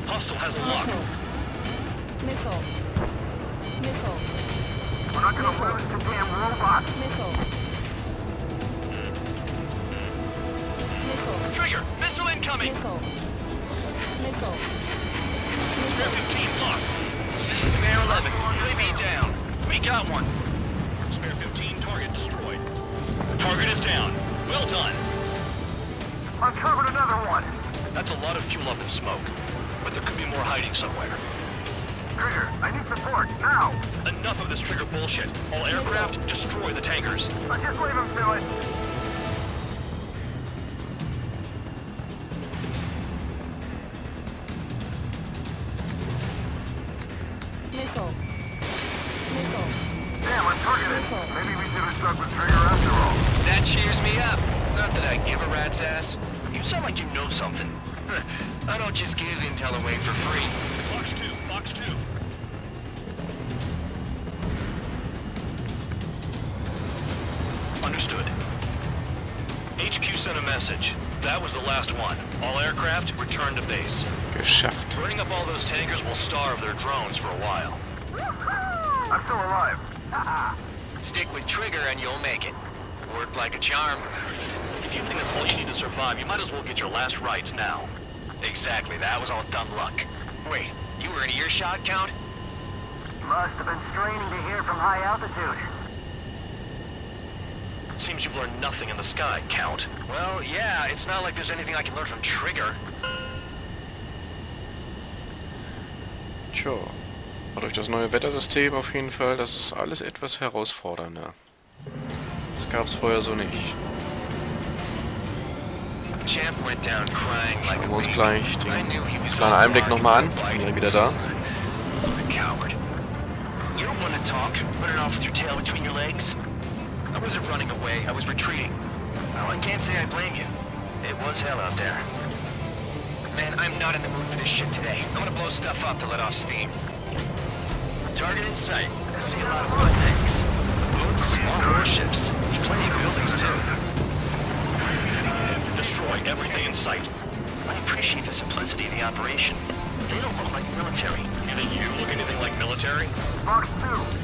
Hostile has a lock. Missile. Missile. We're not gonna lose the damn robot. Missile. Missile. Trigger, missile incoming. Missile. Missile. Spare 15 locked. This is Mayor 11. UAV down. We got one. Spare 15, target destroyed. Target is down. Well done. Uncovered another one. That's a lot of fuel up in smoke. But there could be more hiding somewhere. Trigger, I need support, now. Enough of this Trigger bullshit. All aircraft, destroy the tankers. Just leave him to it. Missile. Missile. Damn, I'm targeted. Maybe we should have stuck with Trigger after all. That cheers me up. Not that I give a rat's ass. You sound like you know something. I don't just give intel away for free. Fox 2, Fox 2. Understood. HQ sent a message. That was the last one. All aircraft, return to base. Geschafft. Burning up all those tankers will starve their drones for a while. I'm still alive. Stick with Trigger and you'll make it. Work like a charm. If you think that's all you need to survive, you might as well get your last rites now. Exactly, that was all dumb luck. Wait, you were in earshot, Count? Must have been straining to hear from high altitude. Seems you've learned nothing in the sky, Count. Well, yeah, it's not like there's anything I can learn from Trigger. Tja, durch das neue Wettersystem auf jeden Fall, das ist alles etwas herausfordernder. Das gab's vorher so nicht. Champ went down crying like Schauen a wir uns baby. gleich I den knew he was kleinen all Einblick wrong. nochmal an. Fight. Bin gleich wieder da. A coward. You don't want to talk, running off with your tail between your legs. I wasn't running away, I was retreating. Well, I can't say I blame you. It was hell out there. Man, I'm not in the mood for this shit today. I'm gonna blow stuff up to let off steam. Target in sight. I see a lot of good things. Boats, small warships. There's plenty of buildings, too. Destroy everything in sight. I appreciate the simplicity of the operation. They don't look like military. You think you look anything like military? Fox 2.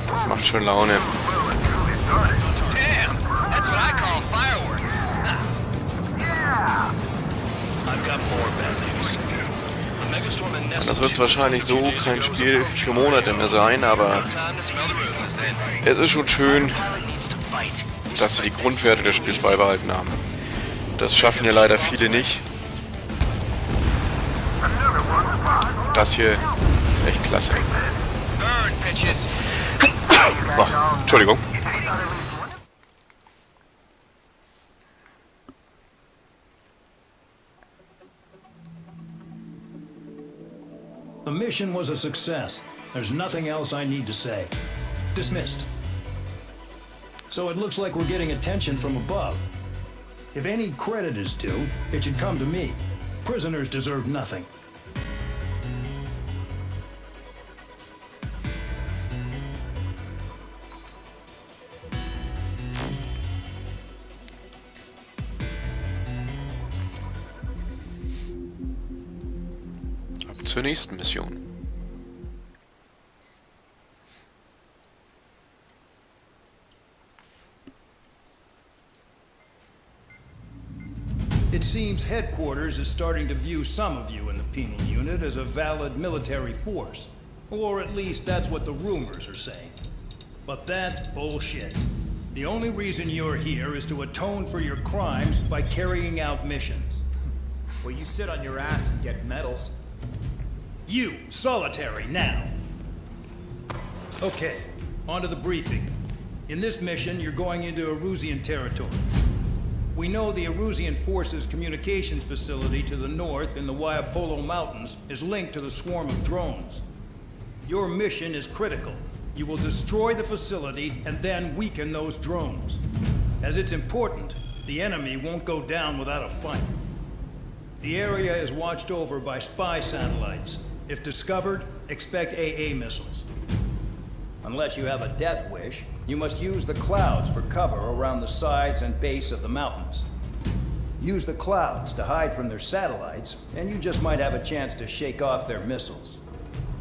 Das macht schon Laune. Well and truly started. Damn! That's what I call fireworks. Yeah! I've got more bad news. The Megastorm and Nest. Das wird wahrscheinlich so kein Spiel für Monate mehr sein, aber es ist schon schön, dass sie die Grundwerte des Spiels beibehalten haben. Das schaffen ja leider viele nicht. Das hier ist echt klasse. Oh, Entschuldigung. The mission was a success. There's nothing else I need to say. Dismissed. So it looks like we're getting attention from above. If any credit is due, it should come to me. Prisoners deserve nothing. Zur nächsten Mission. It seems headquarters is starting to view some of you in the penal unit as a valid military force. Or at least that's what the rumors are saying. But that's bullshit. The only reason you're here is to atone for your crimes by carrying out missions. Well, you sit on your ass and get medals. You, solitary, now. Okay, on to the briefing. In this mission, you're going into Erusian territory. We know the Erusian Forces communications facility to the north in the Waiapolo Mountains is linked to the swarm of drones. Your mission is critical. You will destroy the facility and then weaken those drones. As it's important, the enemy won't go down without a fight. The area is watched over by spy satellites. If discovered, expect AA missiles. Unless you have a death wish, you must use the clouds for cover around the sides and base of the mountains. Use the clouds to hide from their satellites, and you just might have a chance to shake off their missiles.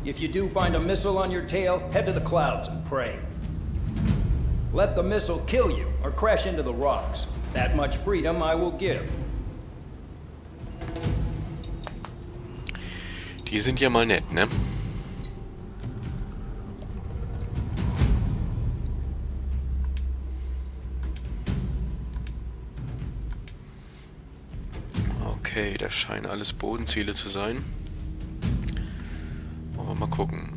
If you do find a missile on your tail, head to the clouds and pray. Let the missile kill you or crash into the rocks. That much freedom I will give. Die sind ja mal nett, ne? Okay, das scheinen alles Bodenziele zu sein. Wollen wir mal gucken.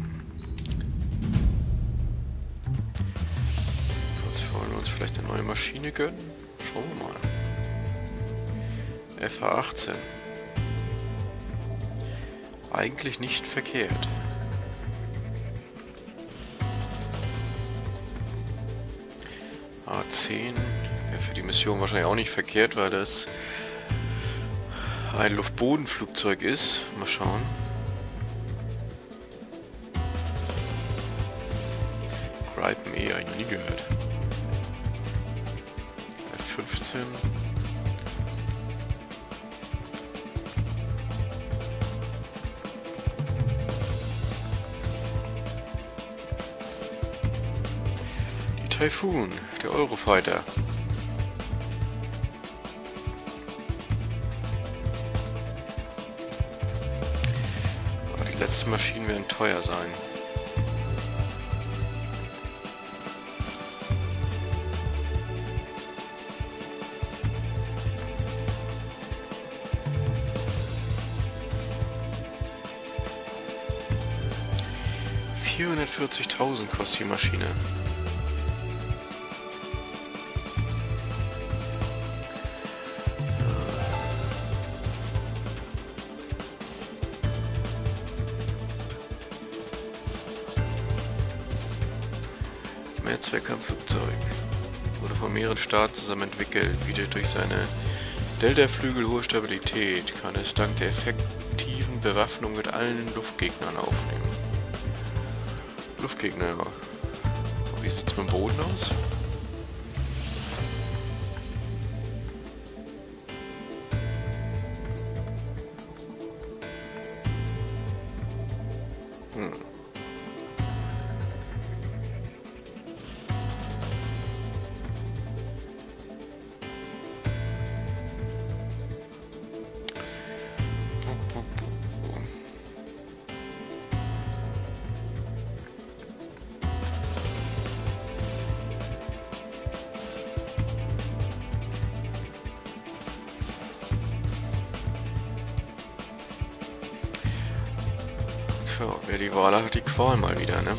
Wollen wir uns vielleicht eine neue Maschine gönnen? Schauen wir mal. FH18. Eigentlich nicht verkehrt. A10 wäre für die Mission wahrscheinlich auch nicht verkehrt, weil das ein Luftbodenflugzeug ist. Mal schauen. Gripen E, habe ich noch nie gehört. F-15. Typhoon, der Eurofighter. Aber die letzten Maschinen werden teuer sein. $440.000 kostet die Maschine. Mehrzweckkampfflugzeug. Wurde von mehreren Staaten zusammen entwickelt, bietet durch seine Delta-Flügel hohe Stabilität, kann es dank der effektiven Bewaffnung mit allen Luftgegnern aufnehmen. Luftgegner. Wie sieht's mit dem Boden aus? Tja, wer die Wahl hat, die Qual mal wieder, ne?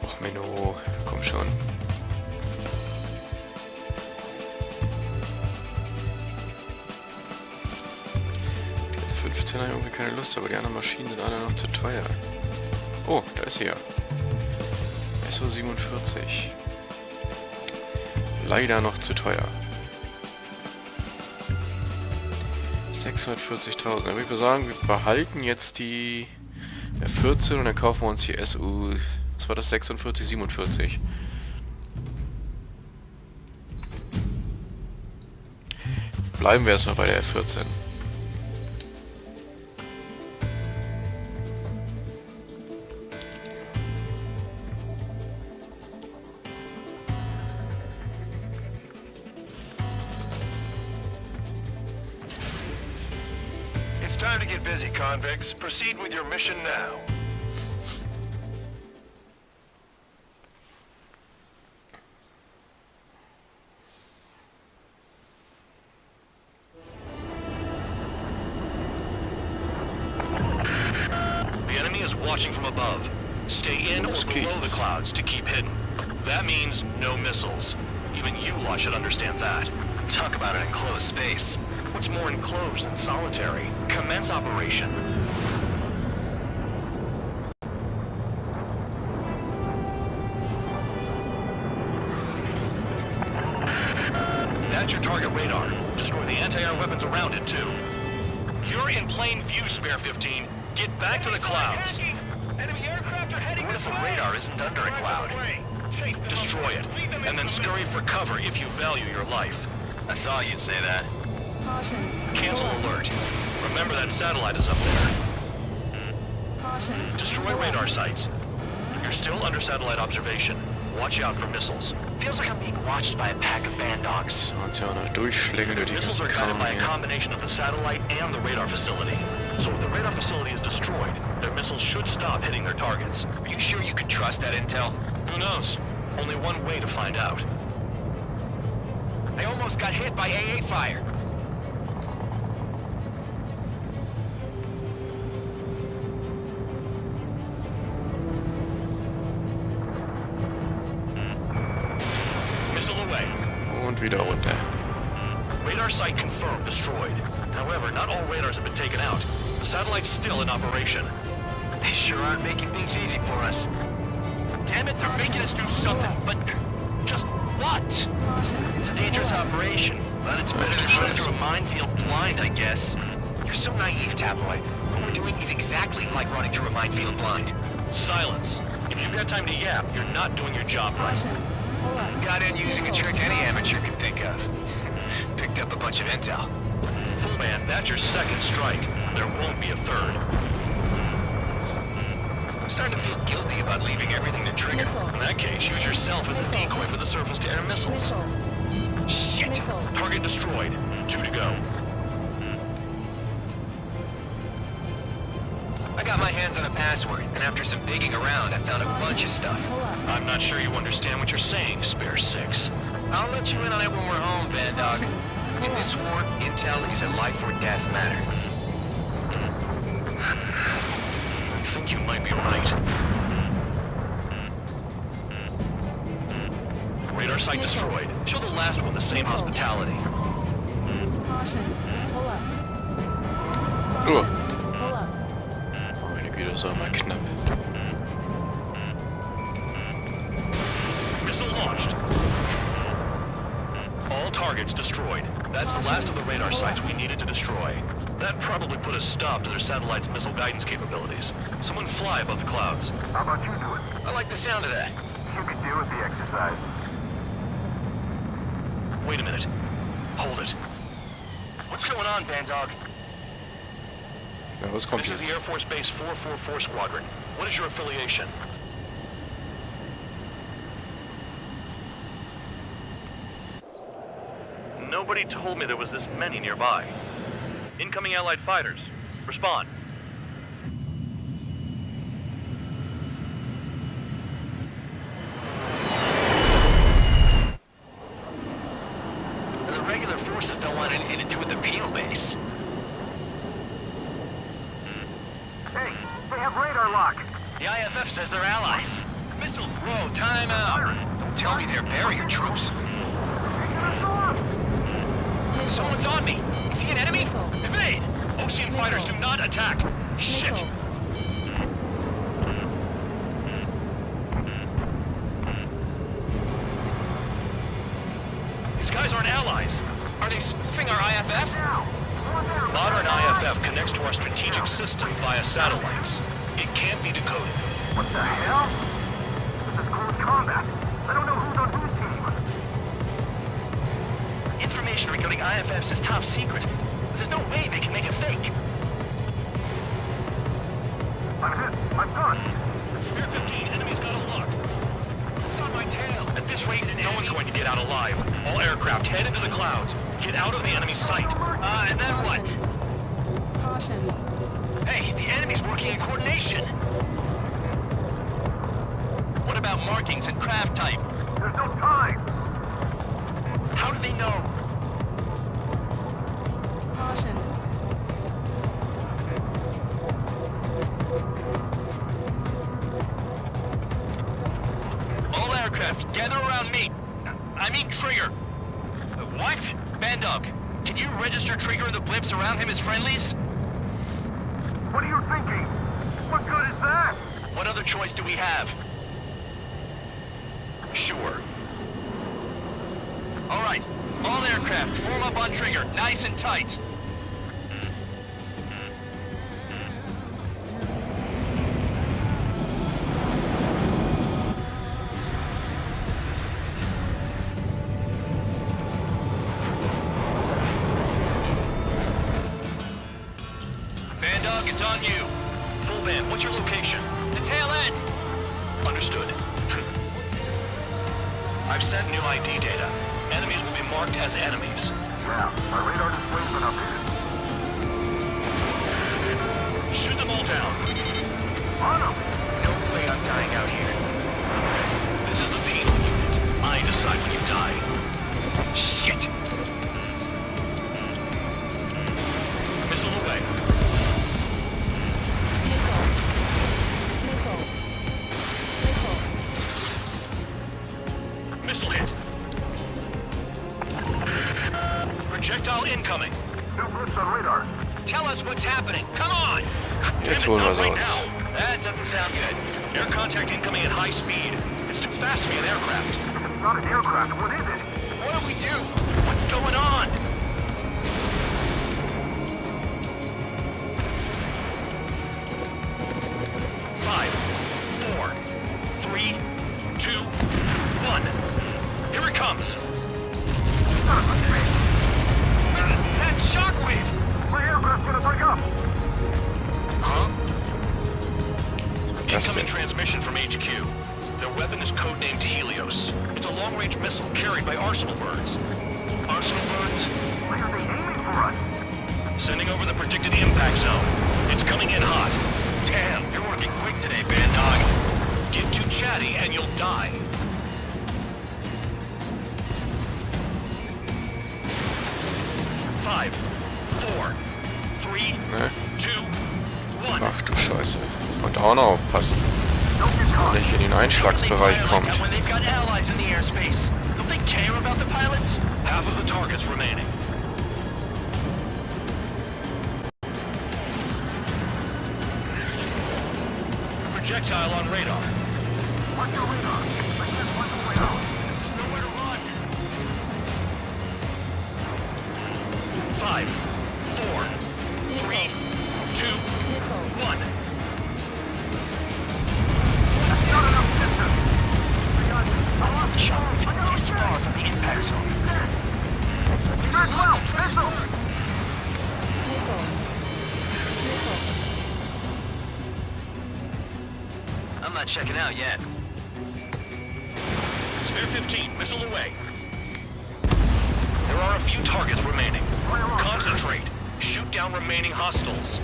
Och Menno, komm schon. Die 15 habe ich irgendwie keine Lust, aber die anderen Maschinen sind alle noch zu teuer. Oh, da ist sie ja. SO47. Leider noch zu teuer. 640.000. Dann würde ich mal sagen, wir behalten jetzt die R14 und dann kaufen wir uns die SU... Was war das? 46, 47. Bleiben wir erstmal bei der R14. It's time to get busy, convicts. Proceed with your mission now. The enemy is watching from above. Stay in or below the clouds to keep hidden. That means no missiles. Even you lot should understand that. Talk about an enclosed space. What's more enclosed than solitary? Commence operation. That's your target radar. Destroy the anti-air weapons around it, too. You're in plain view, Spare 15. Get back to the clouds. What if the radar isn't under a cloud? Destroy it, and then scurry for cover if you value your life. I thought you'd say that. Cancel alert. Remember that satellite is up there. Destroy radar sites. You're still under satellite observation. Watch out for missiles. Feels like I'm being watched by a pack of band dogs. So, uns ja auch noch durchschlägeln durch die Missiles are ganzen guided Kram by a hier. combination of the satellite and the radar facility. So if the radar facility is destroyed, their missiles should stop hitting their targets. Are you sure you can trust that intel? Who knows? Only one way to find out. I almost got hit by AA fire. Missile away. Und wieder runter. Radar site confirmed destroyed. However, not all radars have been taken out. The satellite's still in operation. They sure aren't making things easy for us. Damn it, they're making us do something, but just what? It's a dangerous operation, but it's better than running through a minefield blind, I guess. You're so naive, Tabloid. What we're doing is exactly like running through a minefield blind. Silence. If you've got time to yap, you're not doing your job right. Got in using a trick any amateur can think of. Picked up a bunch of intel. Full man, that's your second strike. There won't be a third. I'm starting to feel guilty about leaving everything to Trigger. In that case, use yourself as a decoy for the surface-to-air missiles. Shit! Target destroyed. 2 to go. I got my hands on a password, and after some digging around, I found a bunch of stuff. I'm not sure you understand what you're saying, Spare 6. I'll let you in on it when we're home, Band Dog. In this war, intel is a life or death matter. I think you might be right. Radar site destroyed. Show the last one the same hospitality. Meine Güte, das war mal knapp. Missile launched. All targets destroyed. That's the last of the radar sites we needed to destroy. That probably put a stop to their satellite's missile guidance capabilities. Someone fly above the clouds. How about you do it? I like the sound of that. You could do with the exercise. Wait a minute. Hold it. What's going on, Band Dog? Ja, was kommt This is the jetzt? Air Force Base 444 Squadron. What is your affiliation? Nobody told me there was this many nearby. Incoming Allied fighters. Respond. says they're allies. Missile. Whoa, time out. Don't tell me they're barrier troops. Someone's on me. Is he an enemy? Evade! Ocean fighters do not attack! Shit! These guys aren't allies. Are they spoofing our IFF? Modern IFF connects to our strategic system via satellites. It can't be decoded. What the hell? This is close combat. I don't know who's on whose team. Information regarding IFFs is top secret. There's no way they can make it fake. I'm hit. I'm done. Spear 15, enemy's got a lock. Who's on my tail? At this rate, no one's going to get out alive. All aircraft head into the clouds. Get out of the enemy's sight. And then what? Hey, the enemy's working in coordination. What about markings and craft type? There's no time. How do they know? All aircraft, gather around me. I mean Trigger. What? Bandog, can you register Trigger and the blips around him as friendlies? What are you thinking? What good is that? What other choice do we have? Sure. All right, all aircraft, form up on Trigger, nice and tight. Bandog, it's on you. Full band, what's your location? The tail end. Understood. I've sent new ID data. Enemies will be marked as enemies. Yeah, my radar display's been updated. Shoot them all down. On them! No way I'm dying out here. This is the penal unit. I decide when you die. Shit! Missile away. Missile hit. Projectile incoming. New blips on radar. Tell us what's happening. Come on! Jetzt Damn holen it, wir not sie right uns. now. That doesn't sound good. Air contact incoming at high speed. It's too fast to be an aircraft. If it's not an aircraft, what is it? What do we do? What's going on? Five, four, three, two, one. Here it comes. That shockwave! My aircraft's gonna break up. Huh? Das Incoming denn? transmission from HQ. Their weapon is codenamed Helios. It's a long-range missile carried by Arsenal birds. Arsenal birds? Why are they aiming for us? Sending over the predicted impact zone. It's coming in hot. Damn, you're working quick today, Bandog. Get too chatty and you'll die. Five, four, three, Ne? two, one. Ach du Scheiße. Und auch noch aufpassen. Dass nicht in den Einschlagsbereich kommt. When they've got allies in the airspace, don't they care about the pilots? Half of the targets remaining. Projectile on radar. Watch your radar. I can't find the way out. There's nowhere to run. Five, four, three, two, one. Not enough distance. I want the shot. Too far from the impact zone. Very well. Missile. I'm not checking out yet. Spare 15, missile away. There are a few targets remaining. Concentrate. Shoot down remaining hostiles.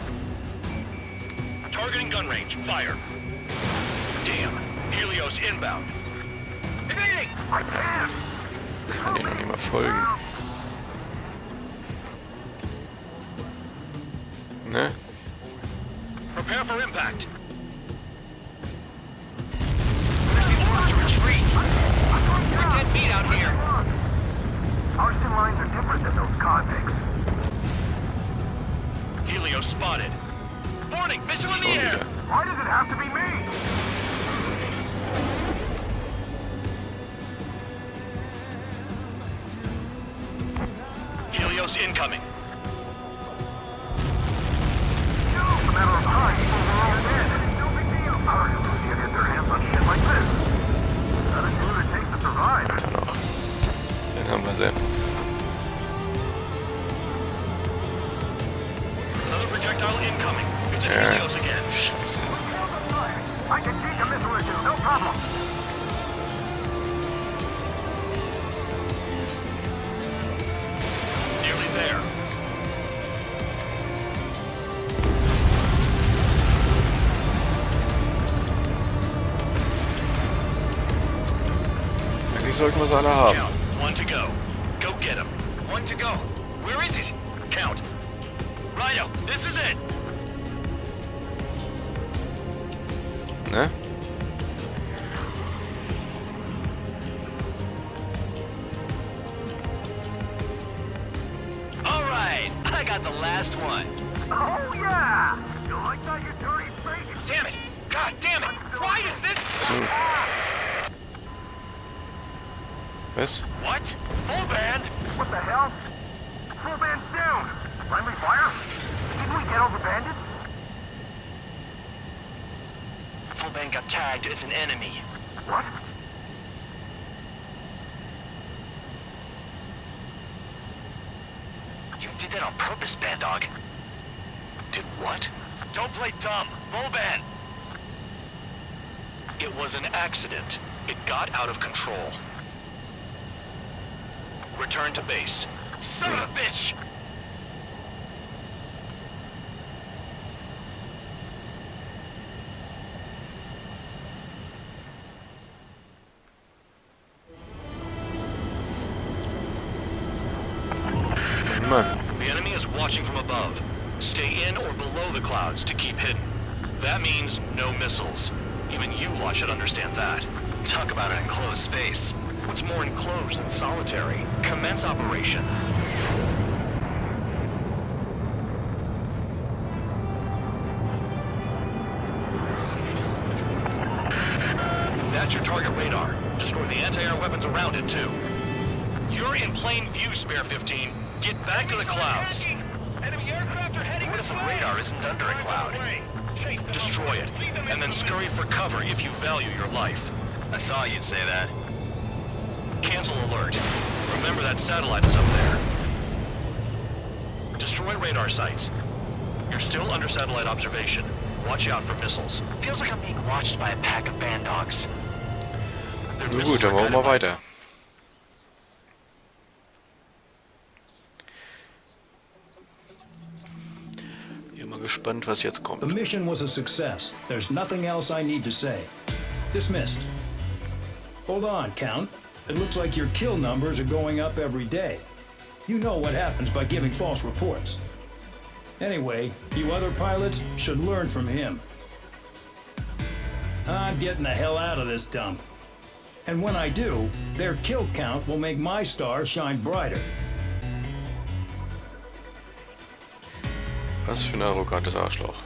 Targeting gun range. Fire. Damn. Helios inbound. Evading! I can't. Kann den noch nicht mal folgen. Ne? Prepare for impact. Helios spotted. Warning, missile in the Schon air. wieder. Why does it have to be me? Helios incoming. No matter of time, people are all dead. It's no big deal. Our crew can't get their hands on shit like this. Gotta do what it takes to survive. Da noch. Den haben wir sie. Another projectile incoming. It's a Helios again. Scheiße. I can take a missile or two, no problem. Nearly there. Eigentlich sollten wir sie alle haben. Count. One to go. Go get him. One to go. Where is it? Count. Righto, this is it. Ne? All right, I got the last one. Oh yeah! You like that, you dirty freak? Damn it! God damn it! Why is this? So. Was? What? Full band? What the hell? Full band's down! Friendly fire? Didn't we get all the bandits? Full band got tagged as an enemy. What? You did that on purpose, band dog. Did what? Don't play dumb. Full band. It was an accident. It got out of control. Return to base. Son of a bitch! Mann. The enemy is watching from above. Stay in or below the clouds to keep hidden. That means no missiles. Even you lot should understand that. Talk about an enclosed space. What's more enclosed than solitary? Commence operation. That's your target radar. Destroy the anti-air weapons around it, too. You're in plain view, Spare 15. Get back to the clouds. What if the radar isn't under a cloud? Destroy it, and then scurry for cover if you value your life. I thought you'd say that. Cancel alert. Remember that satellite is up there. Destroy radar sites. You're still under satellite observation. Watch out for missiles. Feels like I'm being watched by a pack of band dogs. Their Na missiles gut, dann are machen wir kind of weiter. Bin mal gespannt, was jetzt The kommt. mission was a success. There's nothing else I need to say. Dismissed. Hold on, Count. It looks like your kill numbers are going up every day. You know what happens by giving false reports. Anyway, you other pilots should learn from him. I'm getting the hell out of this dump. And when I do, their kill count will make my star shine brighter. Was für ein arrogantes Arschloch.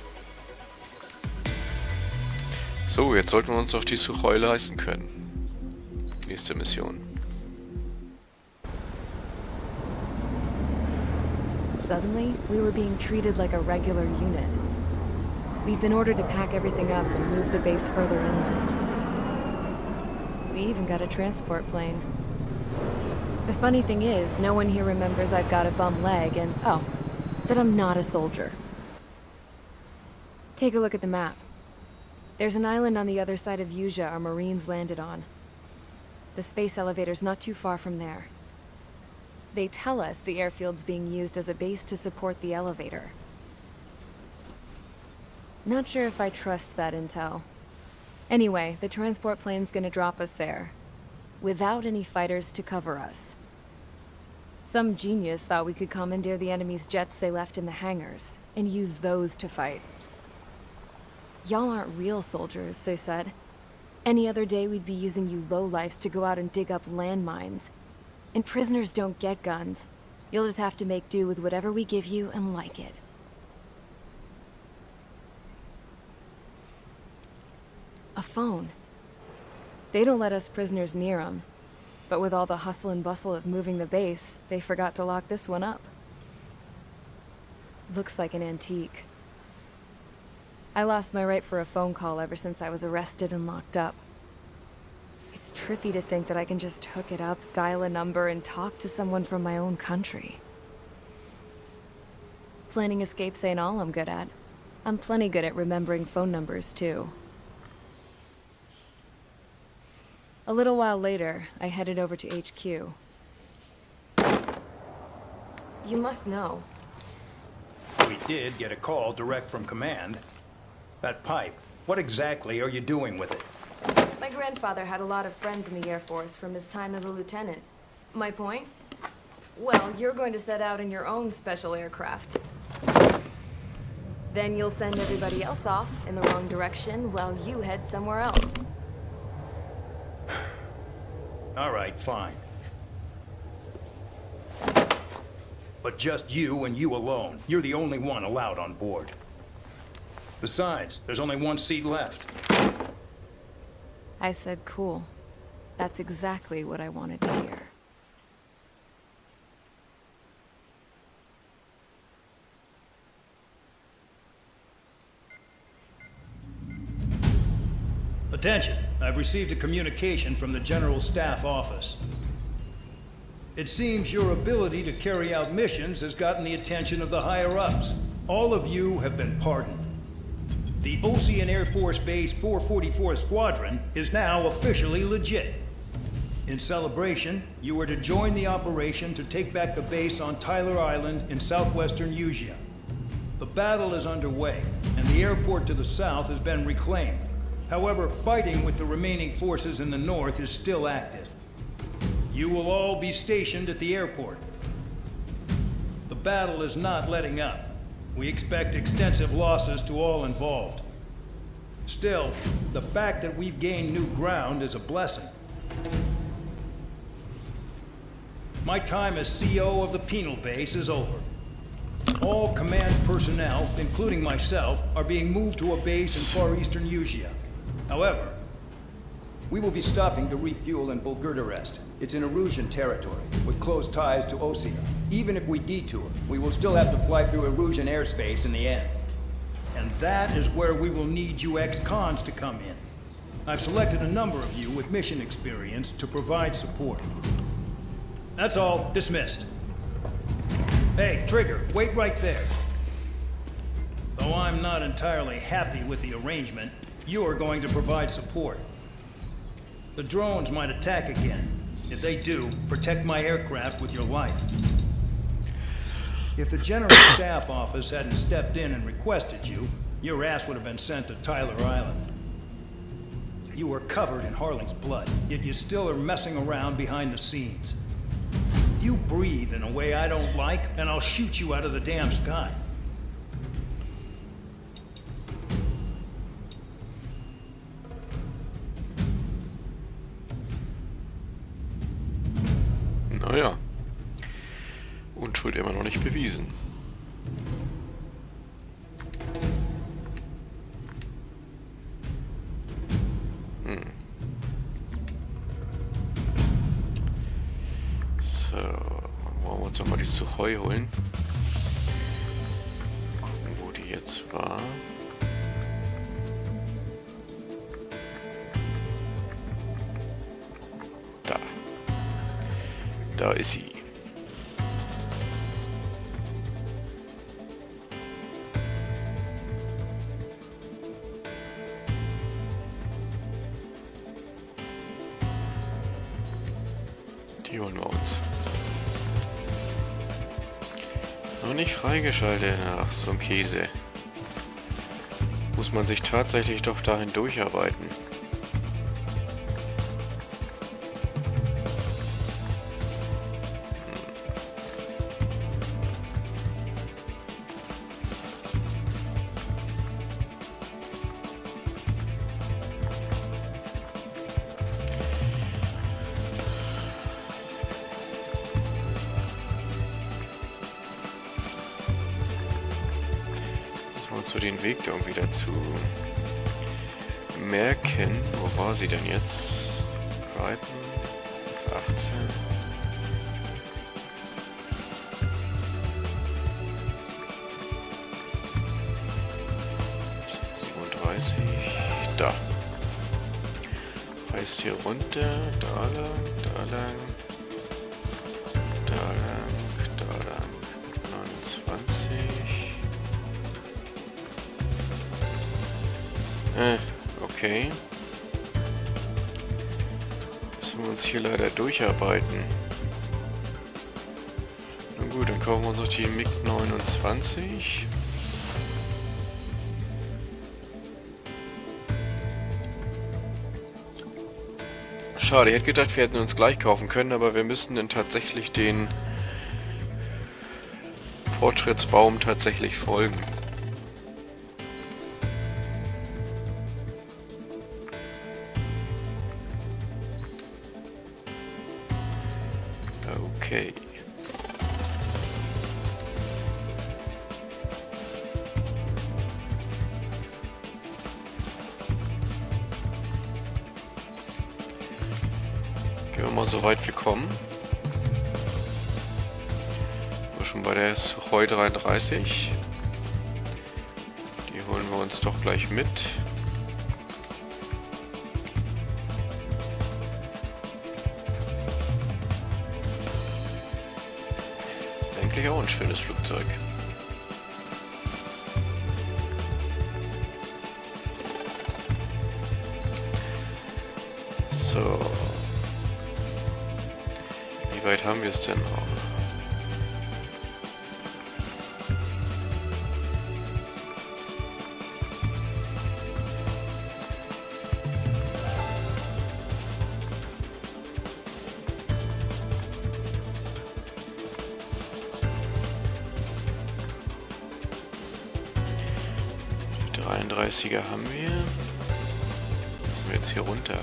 So, jetzt sollten wir uns doch die Suchoi leisten können. Nächste Mission. Suddenly, we were being treated like a regular unit. We've been ordered to pack everything up and move the base further inland. We even got a transport plane. The funny thing is, no one here remembers I've got a bum leg and, oh, that I'm not a soldier. Take a look at the map. There's an island on the other side of Yuja our Marines landed on. The space elevator's not too far from there. They tell us the airfield's being used as a base to support the elevator. Not sure if I trust that intel. Anyway, the transport plane's gonna drop us there, without any fighters to cover us. Some genius thought we could commandeer the enemy's jets they left in the hangars, and use those to fight. Y'all aren't real soldiers, they said. Any other day we'd be using you lowlifes to go out and dig up landmines. And prisoners don't get guns. You'll just have to make do with whatever we give you and like it. A phone. They don't let us prisoners near them. But with all the hustle and bustle of moving the base, they forgot to lock this one up. Looks like an antique. I lost my right for a phone call ever since I was arrested and locked up. It's trippy to think that I can just hook it up, dial a number, and talk to someone from my own country. Planning escapes ain't all I'm good at. I'm plenty good at remembering phone numbers, too. A little while later, I headed over to HQ. You must know. We did get a call direct from command. That pipe, what exactly are you doing with it? My grandfather had a lot of friends in the Air Force from his time as a lieutenant. My point? Well, you're going to set out in your own special aircraft. Then you'll send everybody else off in the wrong direction while you head somewhere else. All right, fine. But just you and you alone. You're the only one allowed on board. Besides, there's only one seat left. I said cool. That's exactly what I wanted to hear. Attention, I've received a communication from the General Staff Office. It seems your ability to carry out missions has gotten the attention of the higher-ups. All of you have been pardoned. The Ocean Air Force Base 444 Squadron is now officially legit. In celebration, you are to join the operation to take back the base on Tyler Island in southwestern Usea. The battle is underway, and the airport to the south has been reclaimed. However, fighting with the remaining forces in the north is still active. You will all be stationed at the airport. The battle is not letting up. We expect extensive losses to all involved. Still, the fact that we've gained new ground is a blessing. My time as CO of the penal base is over. All command personnel, including myself, are being moved to a base in far eastern Usea. However, we will be stopping to refuel in Bulgurdarest. It's in Erusian territory, with close ties to Osea. Even if we detour, we will still have to fly through Erusian airspace in the end. And that is where we will need you ex-cons to come in. I've selected a number of you with mission experience to provide support. That's all. Dismissed. Hey, Trigger, wait right there. Though I'm not entirely happy with the arrangement, you are going to provide support. The drones might attack again. If they do, protect my aircraft with your life. If the General Staff Office hadn't stepped in and requested you, your ass would have been sent to Tyler Island. You were covered in Harling's blood, yet you still are messing around behind the scenes. You breathe in a way I don't like, and I'll shoot you out of the damn sky. Naja, Unschuld immer noch nicht bewiesen. So, wollen wir uns doch mal die Suchoi holen. Gucken, wo die jetzt war. Da. Da ist sie. Die holen wir uns. Noch nicht freigeschaltet. Ach, so ein Käse. Muss man sich tatsächlich doch dahin durcharbeiten. So den Weg da irgendwie dazu merken. Wo war sie denn jetzt? Brighton, F18. Da. Heißt hier runter, da lang, da lang, da lang, da lang, 29. Okay. Müssen wir uns hier leider durcharbeiten. Na gut, dann kaufen wir uns noch die MiG 29. Schade, ich hätte gedacht, wir hätten uns gleich kaufen können, aber wir müssten dann tatsächlich den Fortschrittsbaum tatsächlich folgen. Okay. Gehen wir mal so weit wir kommen. Wir sind schon bei der Suchoi 33. Die holen wir uns doch gleich mit. Eigentlich auch ein schönes Flugzeug. So. Wie weit haben wir es denn noch? Die 33er haben wir. Müssen wir jetzt hier runter?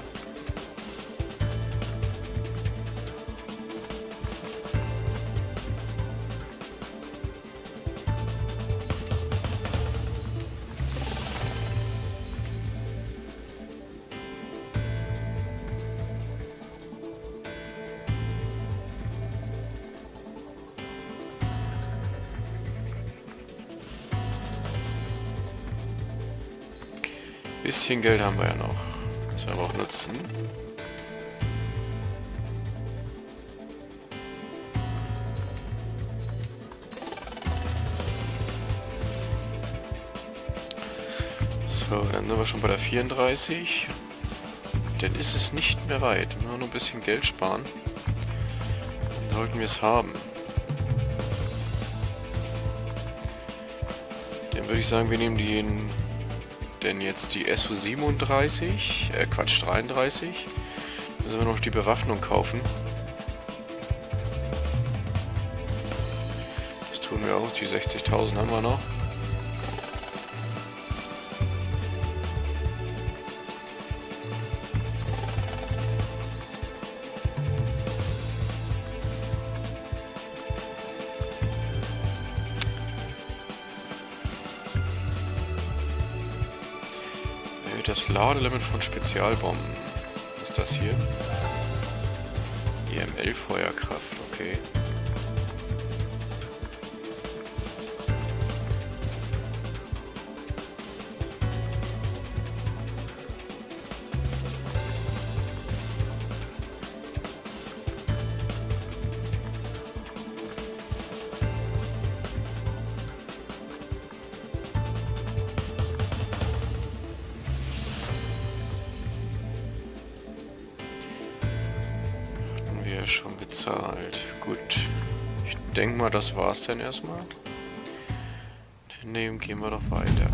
Bisschen Geld haben wir ja noch. Das werden wir auch nutzen. So, dann sind wir schon bei der 34. Dann ist es nicht mehr weit. Wenn wir nur ein bisschen Geld sparen, dann sollten wir es haben. Dann würde ich sagen, wir nehmen denn jetzt die SU-37, Quatsch, 33. Müssen wir noch die Bewaffnung kaufen. Das tun wir auch, die 60.000 haben wir noch. Das Ladelimit von Spezialbomben. Was ist das hier? EML-Feuerkraft, okay. Schon bezahlt. Gut. Ich denke mal, das war's dann erstmal. Daneben gehen wir doch weiter.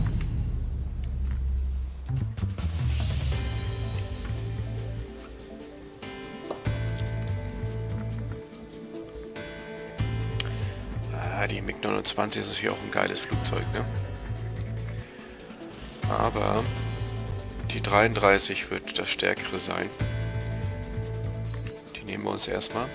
Die MiG 29 ist hier auch ein geiles Flugzeug, ne? Aber die 33 wird das stärkere sein. Nehmen wir uns erstmal.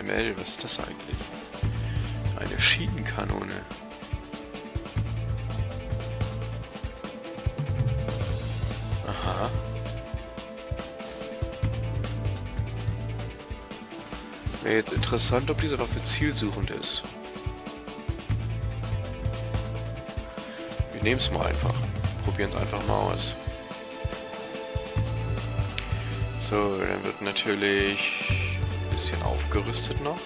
ML, was ist das eigentlich? Eine Schietenkanone. Aha. Wäre jetzt interessant, ob diese Waffe zielsuchend ist. Wir nehmen es mal einfach. Probieren es einfach mal aus. So, dann wird natürlich ein bisschen aufgerüstet noch.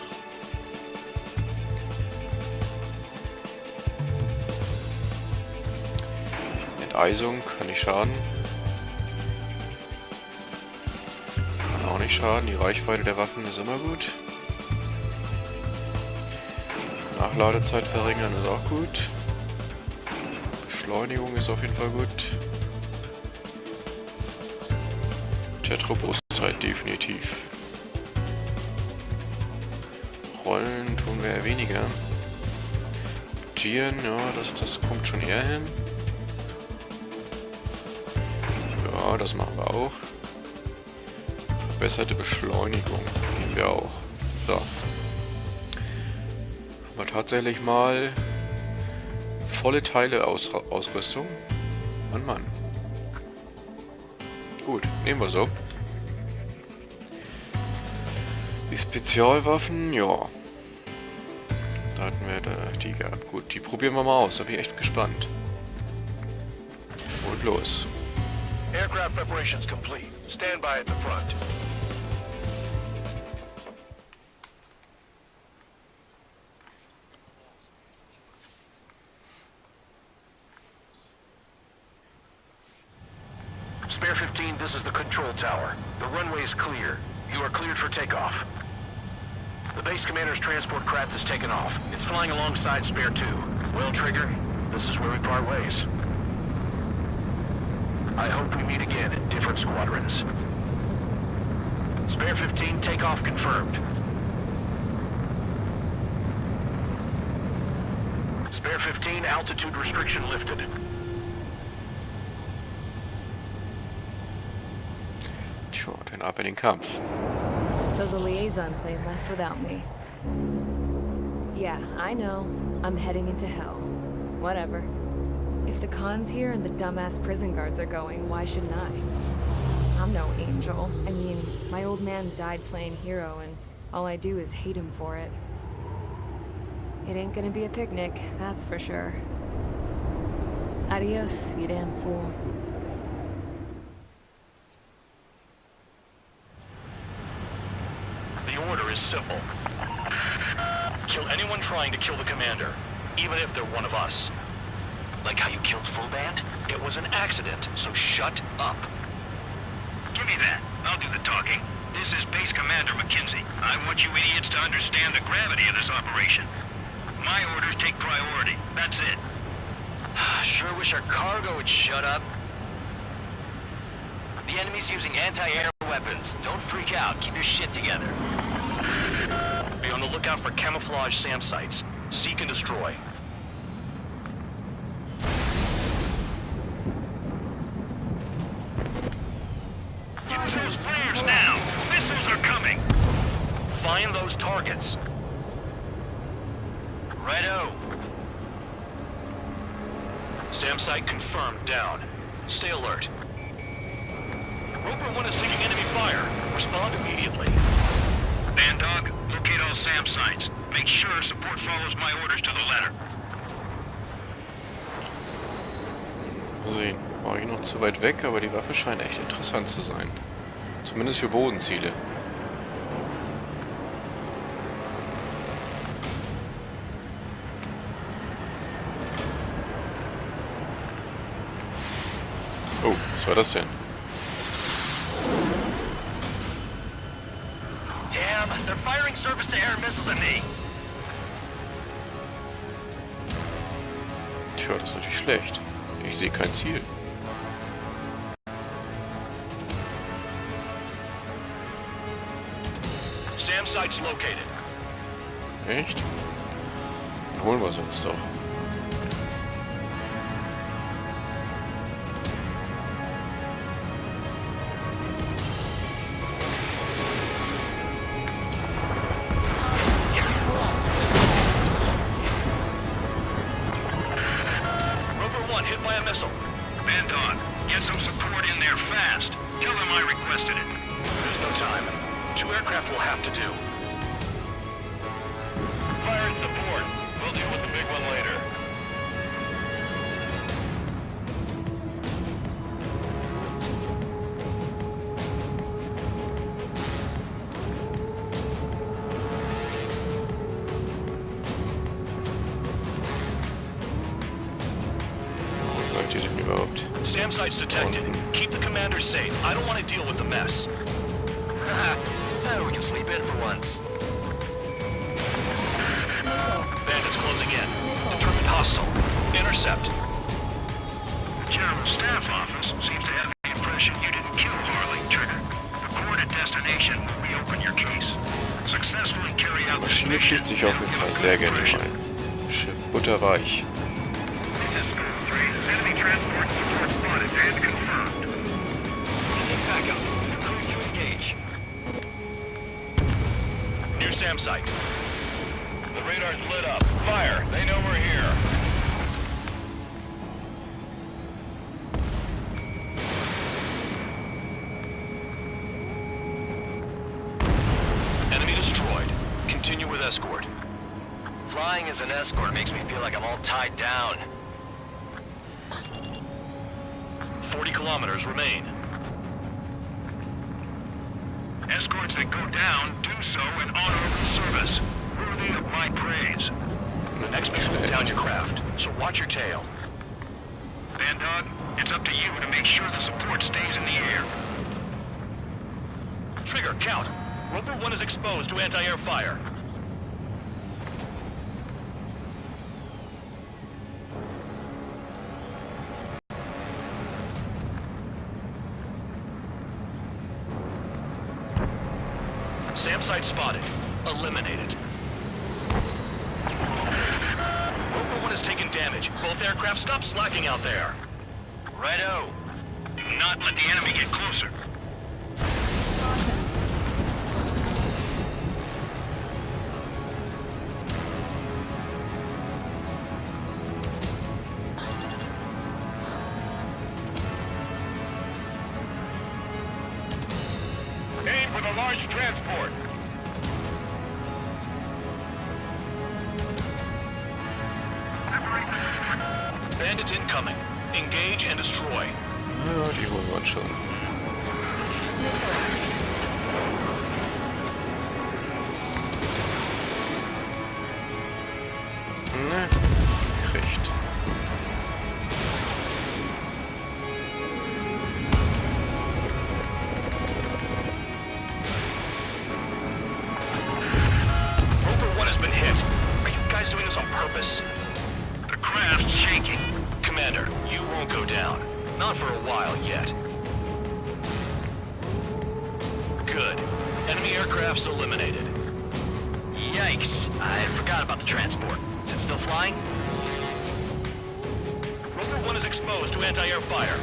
Enteisung kann nicht schaden. Kann auch nicht schaden. Die Reichweite der Waffen ist immer gut. Nachladezeit verringern ist auch gut. Beschleunigung ist auf jeden Fall gut. Robustheit definitiv. Rollen tun wir eher weniger. Gieren, ja, das kommt schon eher hin. Ja, das machen wir auch. Verbesserte Beschleunigung nehmen wir auch. So. Haben wir tatsächlich mal volle Teile-Ausrüstung. Mann. Gut, nehmen wir so. Die Spezialwaffen, ja. Da hatten wir die gehabt. Gut, die probieren wir mal aus. Da bin ich echt gespannt. Und los. Aircraft preparations complete. Stand by at the front. Spare 15, this is the control tower. The runway is clear. You are cleared for takeoff. The base commander's transport craft has taken off. It's flying alongside Spare 2. Well, Trigger, this is where we part ways. I hope we meet again in different squadrons. Spare 15, takeoff confirmed. Spare 15, altitude restriction lifted. Tja, dann ab in den Kampf. So the liaison plane left without me. Yeah, I know. I'm heading into hell. Whatever. If the Khan's here and the dumbass prison guards are going, why shouldn't I? I'm no angel. I mean, my old man died playing hero, and all I do is hate him for it. It ain't gonna be a picnic, that's for sure. Adios, you damn fool. The order is simple. Kill anyone trying to kill the commander, even if they're one of us. Like how you killed Full Band? It was an accident, so shut up. Give me that. I'll do the talking. This is Base Commander McKenzie. I want you idiots to understand the gravity of this operation. My orders take priority. That's it. Sure wish our cargo would shut up. The enemy's using anti-air weapons. Don't freak out. Keep your shit together. Be on the lookout for camouflage SAM sites. Seek and destroy. Use those flares now. Missiles are coming. Find those targets. Righto. SAM site confirmed down. Stay alert. Roper 1 is taking enemy fire. Respond immediately. Bandog, locate all SAM sites. Make sure support follows my orders to the letter. Mal sehen. War ich noch zu weit weg, aber die Waffe scheint echt interessant zu sein. Zumindest für Bodenziele. Oh, was war das denn? Damn, they're firing surface-to-air missiles at me. Tja, das ist natürlich schlecht. Ich sehe kein Ziel. SAM site's located. Echt? Dann holen wir es uns doch. that missile. Bandog, get some support in there fast. Tell them I requested it. There's no time. 2 aircraft will have to do. Fire and support. We'll deal with the big one later. Was seid ihr denn überhaupt? SAM sites detected. Keep the commander safe. I don't want to deal with the mess. We can sleep in for once. Bandits closing in. Determined hostile. Intercept. The General Staff Office seems to have the impression you didn't kill Harley, Trigger. The coordinate destination will reopen your case. Successfully carry out Die this Maschine mission. schließt sich auf jeden Fall sehr gerne rein. Schiff butterweich. This is School 3. Enemy transport support spotted and confirmed. Attack up. Clear to engage. New SAM site. The radar's lit up. Fire. They know we're here. Enemy destroyed. Continue with escort. Flying as an escort makes me feel like I'm all tied down. 40 kilometers remain. Escorts that go down do so in honorable service, worthy of my praise. The next missile will down your craft, so watch your tail. Bandog, it's up to you to make sure the support stays in the air. Trigger, count. Roper 1 is exposed to anti-air fire. SAM site spotted. Eliminated. Roper 1 has taken damage. Both aircraft stop slacking out there. Righto. Do not let the enemy get closer. Aim for the large transport. Bandits incoming. Engage and destroy. Ja, die holen wir uns schon. Ne, gekriegt. Roper 1 has been hit. Are you guys doing this on purpose? The craft's shaking. Commander, you won't go down. Not for a while yet. Good. Enemy aircraft's eliminated. Yikes. I forgot about the transport. Is it still flying? Roper 1 is exposed to anti-air fire.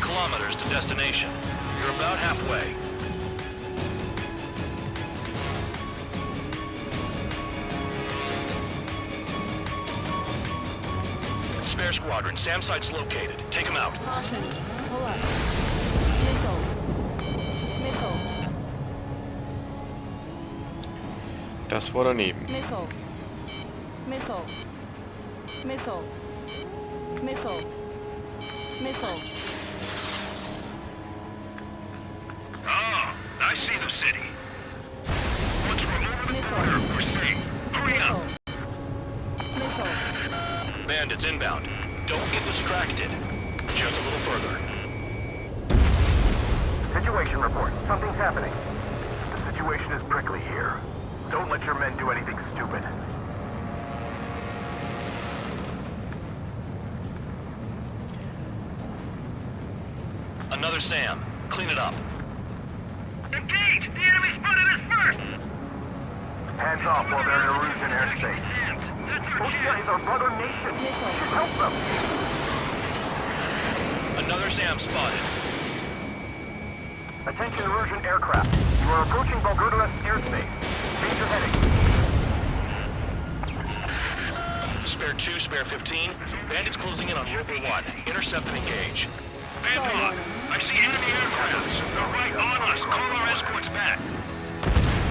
Kilometers to destination. You're about halfway. Spare squadron, SAM site's located. Take them out. Caution. Pull up. Missile. Missile. Das war daneben. Missile. Missile. Missile. Missile. Missile. Ah, I see the city. Once we're over the border, we're safe. Hurry up. Missile. Bandits inbound. Don't get distracted. Just a little further. Situation report. Something's happening. The situation is prickly here. Don't let your men do anything stupid. Another SAM. Clean it up. Engage! The enemy spotted us first! Hands off while they're in Erusian airspace. That's Russia is our brother nation. We should help them. Another SAM spotted. Attention Russian aircraft. You are approaching Belgorod airspace. Change your heading. Spare 2, spare 15. Bandits closing in on Roper 1. Intercept and engage. Bandog, I see enemy aircrafts. They're right on us. Call our escorts back.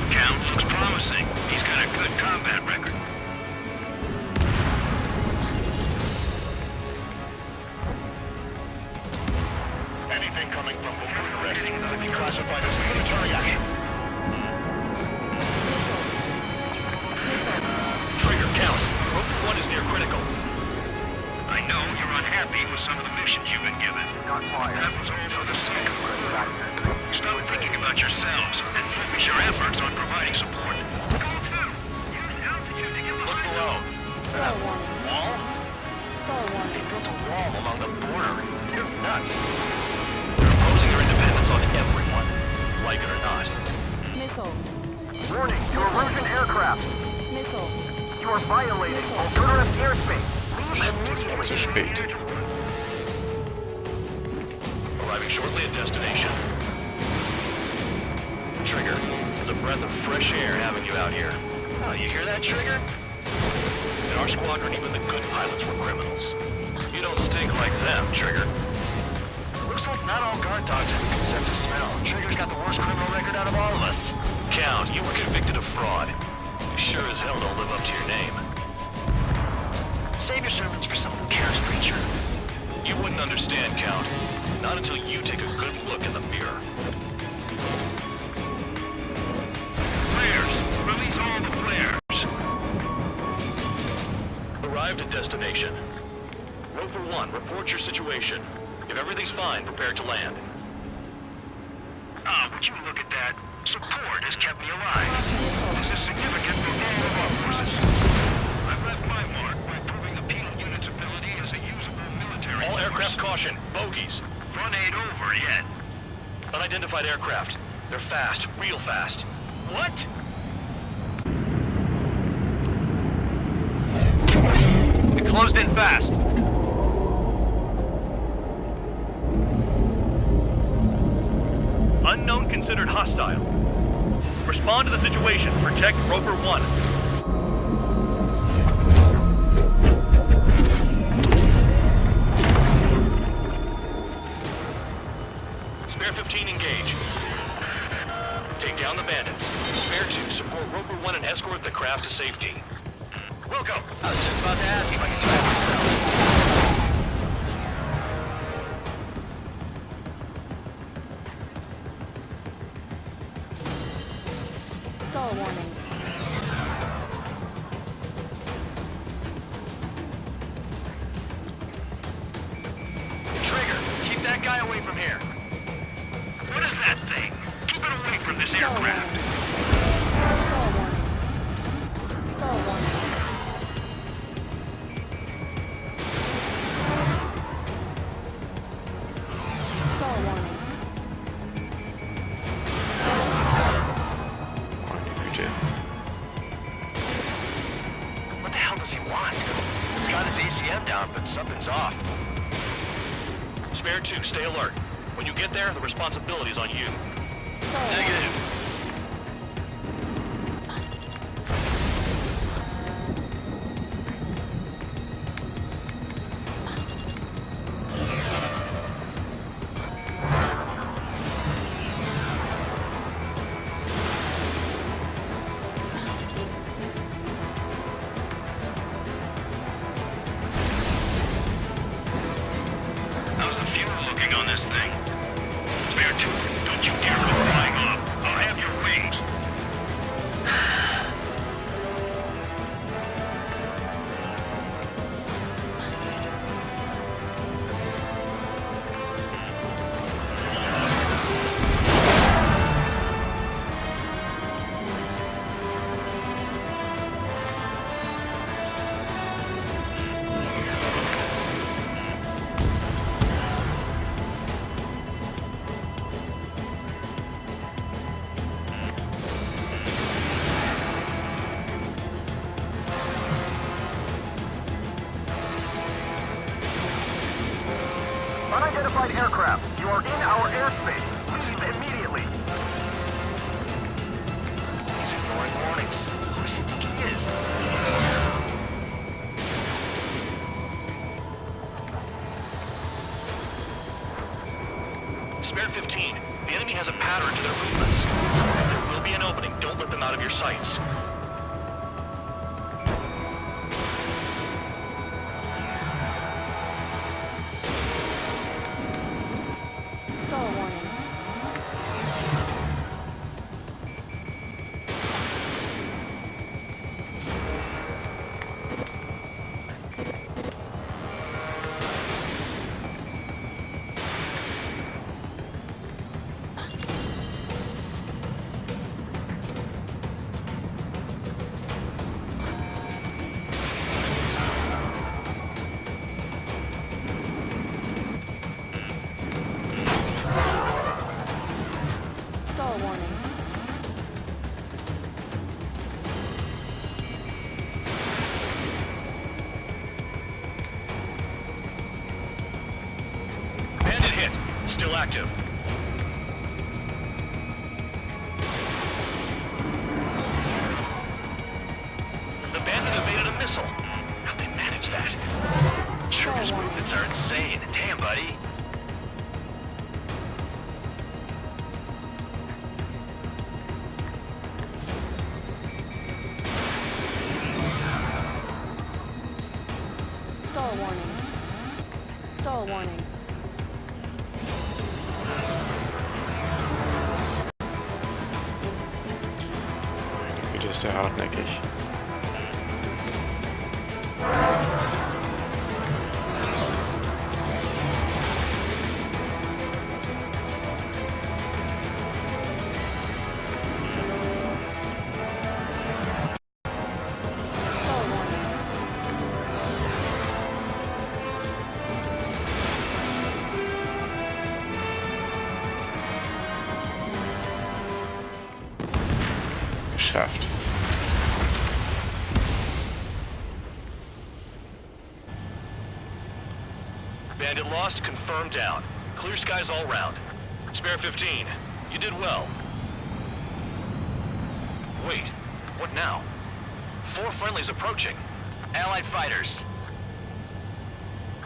Count looks promising. He's got a good combat record. Anything coming from Bucharest could be classified as military action. Trigger, count. Roper 1 is near critical. I know you're unhappy with some of the missions you've been given. Not fired. That was all for the sake of it. Stop thinking about yourselves and focus your efforts on providing support. Go through. Use altitude to get Look behind below. Is that a wall? They built a wall along the border. You're nuts. They're imposing their independence on everyone, like it or not. Missile. Warning, you are Russian aircraft. Missile. You are violating Belgorod airspace. Leave immediately. Zu spät. Arriving shortly at destination. Trigger, it's a breath of fresh air having you out here. Oh, you hear that, Trigger? In our squadron, even the good pilots were criminals. You don't stink like them, Trigger. Looks like not all guard dogs have a good sense of smell. Trigger's got the worst criminal record out of all of us. Count, you were convicted of fraud. You sure as hell don't live up to your name. Save your sermons for someone who cares, preacher. You wouldn't understand, Count. Not until you take a good look in the mirror. flares. Release all the flares. Arrived at destination. Roper 1, report your situation. If everything's fine, prepare to land. Ah, would you look at that? Support has kept me alive. This is significant for all of our forces. I've left my mark by proving the penal unit's ability as a usable military All aircraft force. caution, bogies. Run ain't over yet. Unidentified aircraft. They're fast, real fast. What? It closed in fast. Unknown considered hostile. Respond to the situation. Protect Roper 1. Spare 15, engage. Take down the bandits. Spare 2, support Roper 1 and escort the craft to safety. Wilco, I was just about to ask if I could trap myself. Stall warning. Trigger, keep that guy away from here. What is that thing? Keep it away from this Stall warning. aircraft. Stall warning. Stall warning. Stall warning. Meine Güte. What the hell does he want? He's got his ACM down, but something's off. Spare 2, stay alert. When you get there, the responsibility's on you. Stall warning. Negative. How's the fuel looking on this thing? Spare 2, don't you dare go flying off. I'll have Allied aircraft. You are in our airspace. Leave immediately. He's ignoring warnings. Who does he think he is? Spare 15. The enemy has a pattern to their movements. There will be an opening. Don't let them out of your sights. Stall warning. Stall warning. Bandit hit. Still active. The bandit evaded a missile. How'd they manage that? Trooper's movements are insane. Damn, buddy. Stall warning. Stall warning. Wieder ist der hartnäckig. Stall warning. Geschafft. Bandit lost, confirmed down. Clear skies all round. Spare 15. You did well. Wait, what now? 4 friendlies approaching. Allied fighters.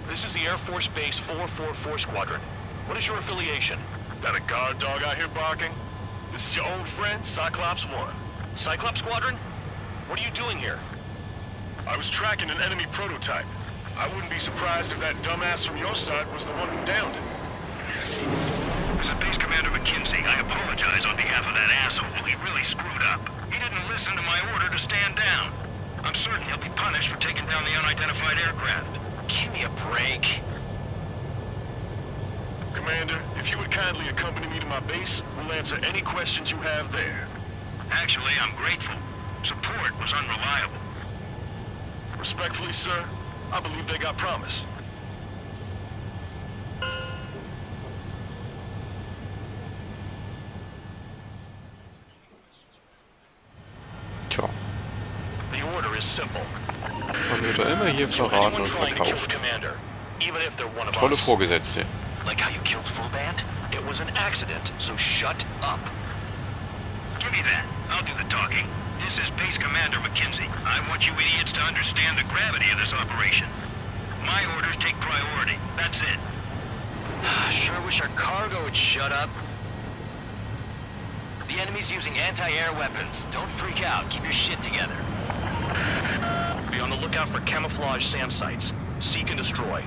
This is the Air Force Base 444 Squadron. What is your affiliation? That a guard dog out here barking? This is your old friend, Cyclops 1. Cyclops Squadron? What are you doing here? I was tracking an enemy prototype. I wouldn't be surprised if that dumbass from your side was the one who downed it. This is Base Commander McKenzie. I apologize on behalf of that asshole. He really screwed up. He didn't listen to my order to stand down. I'm certain he'll be punished for taking down the unidentified aircraft. Give me a break. Commander, if you would kindly accompany me to my base, we'll answer any questions you have there. Actually, I'm grateful. Support was unreliable. Respectfully, sir, I believe they got promise. Tja. The order is simple. Man wird doch immer hier Kill verraten anyone und trying to kill the verkauft. commander, even if they're one of Tolle us. Vorgesetzte. Like how you killed Full Band? It was an accident, so shut up. Give me that. I'll do the talking. This is Base Commander McKenzie. I want you idiots to understand the gravity of this operation. My orders take priority. That's it. Sure wish our cargo would shut up. The enemy's using anti-air weapons. Don't freak out. Keep your shit together. Be on the lookout for camouflage SAM sites. Seek and destroy.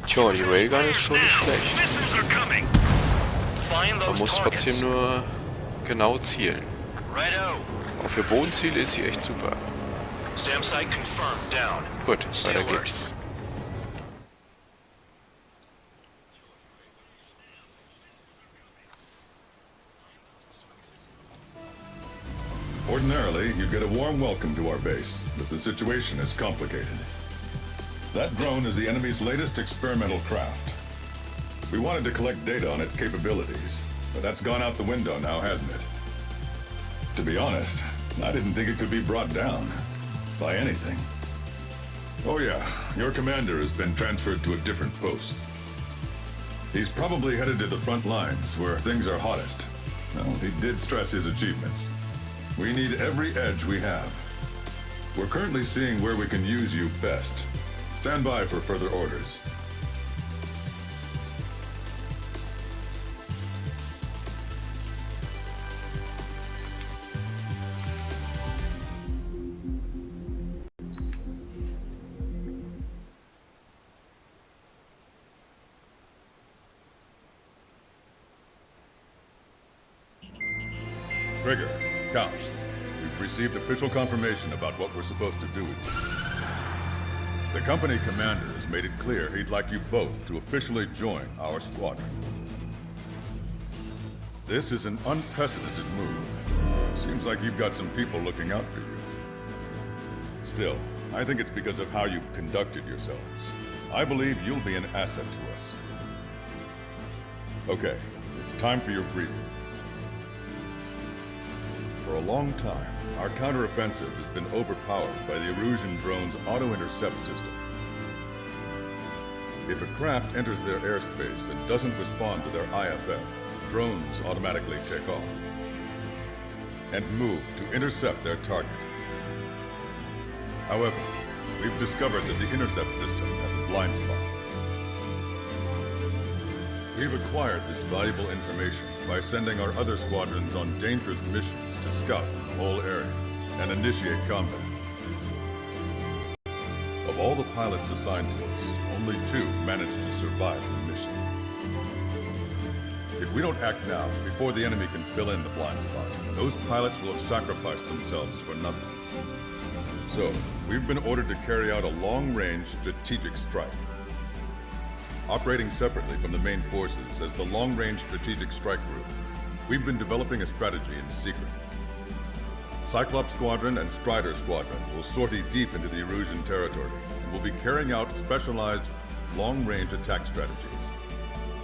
Tja, die Railgun ist schon nicht schlecht. Missiles are coming. Find Man those muss targets. trotzdem nur genau zielen. Righto. Auch für Bodenziele ist sie echt super. SAM site confirmed. Down. Gut, Stay weiter alert. geht's. Ordinarily, you'd get a warm welcome to our base, but the situation is complicated. That drone is the enemy's latest experimental craft. We wanted to collect data on its capabilities, but that's gone out the window now, hasn't it? To be honest, I didn't think it could be brought down. by anything. Oh yeah, your commander has been transferred to a different post. He's probably headed to the front lines, where things are hottest. Well, he did stress his achievements. We need every edge we have. We're currently seeing where we can use you best. Stand by for further orders. Trigger, Count. We've received official confirmation about what we're supposed to do with you. The company commander has made it clear he'd like you both to officially join our squadron. This is an unprecedented move. Seems like you've got some people looking out for you. Still, I think it's because of how you've conducted yourselves. I believe you'll be an asset to us. Okay, it's time for your briefing. For a long time, our counteroffensive has been overpowered by the Erusian drone's auto-intercept system. If a craft enters their airspace and doesn't respond to their IFF, drones automatically take off and move to intercept their target. However, we've discovered that the intercept system has a blind spot. We've acquired this valuable information by sending our other squadrons on dangerous missions to scout the whole area and initiate combat. Of all the pilots assigned to us, only 2 managed to survive the mission. If we don't act now, before the enemy can fill in the blind spot, those pilots will have sacrificed themselves for nothing. So, we've been ordered to carry out a long-range strategic strike. Operating separately from the main forces as the Long-Range Strategic Strike Group, we've been developing a strategy in secret. Cyclops Squadron and Strider Squadron will sortie deep into the Erusian territory and will be carrying out specialized long-range attack strategies.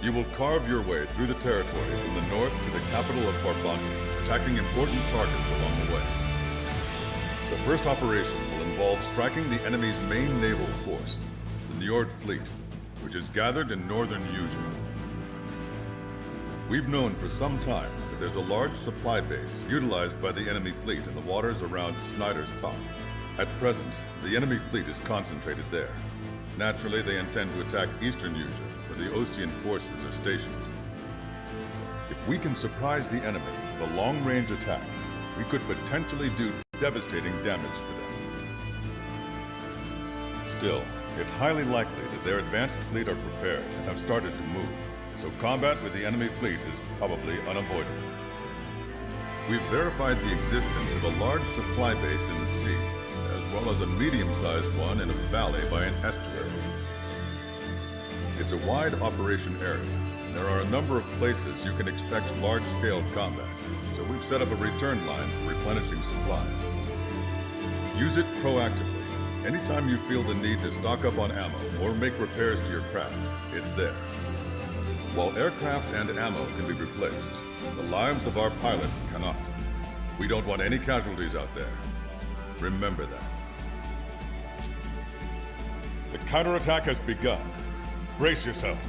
You will carve your way through the territory from the north to the capital of Combate, attacking important targets along the way. The first operation will involve striking the enemy's main naval force, the Njord Fleet, which is gathered in northern Eugene. We've known for some time that there's a large supply base utilized by the enemy fleet in the waters around Snyder's Top. At present, the enemy fleet is concentrated there. Naturally, they intend to attack eastern Eugene, where the Ostian forces are stationed. If we can surprise the enemy with a long-range attack, we could potentially do devastating damage to them. Still, it's highly likely that their advanced fleet are prepared and have started to move, so combat with the enemy fleet is probably unavoidable. We've verified the existence of a large supply base in the sea, as well as a medium-sized one in a valley by an estuary. It's a wide operation area, and there are a number of places you can expect large-scale combat, so we've set up a return line for replenishing supplies. Use it proactively. Anytime you feel the need to stock up on ammo or make repairs to your craft, it's there. While aircraft and ammo can be replaced, the lives of our pilots cannot. We don't want any casualties out there. Remember that. The counterattack has begun. Brace yourselves.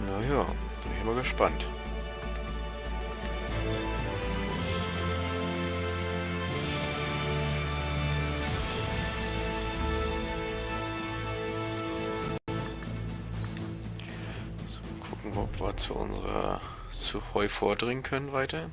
Na ja, bin ich mal gespannt. So, gucken, ob wir zu Heu vordringen können weiter.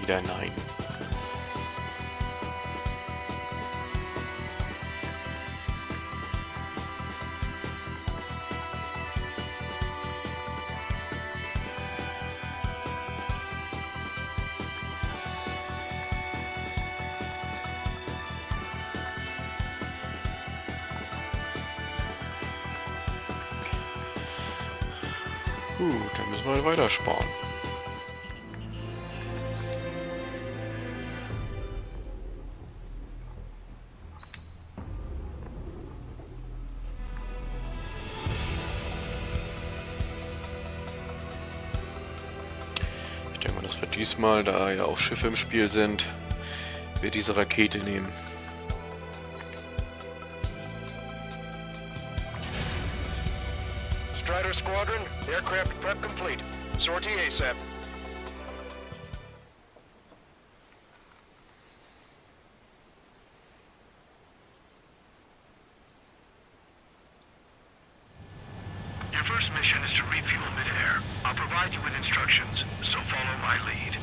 Leider nein. Gut, dann müssen wir weiter sparen. Ich denke mal, dass wir diesmal, da ja auch Schiffe im Spiel sind, wir diese Rakete nehmen. Strider Squadron, aircraft prep complete. Sortie ASAP. Your first mission is to refuel midair. I'll provide you with instructions, so follow my lead.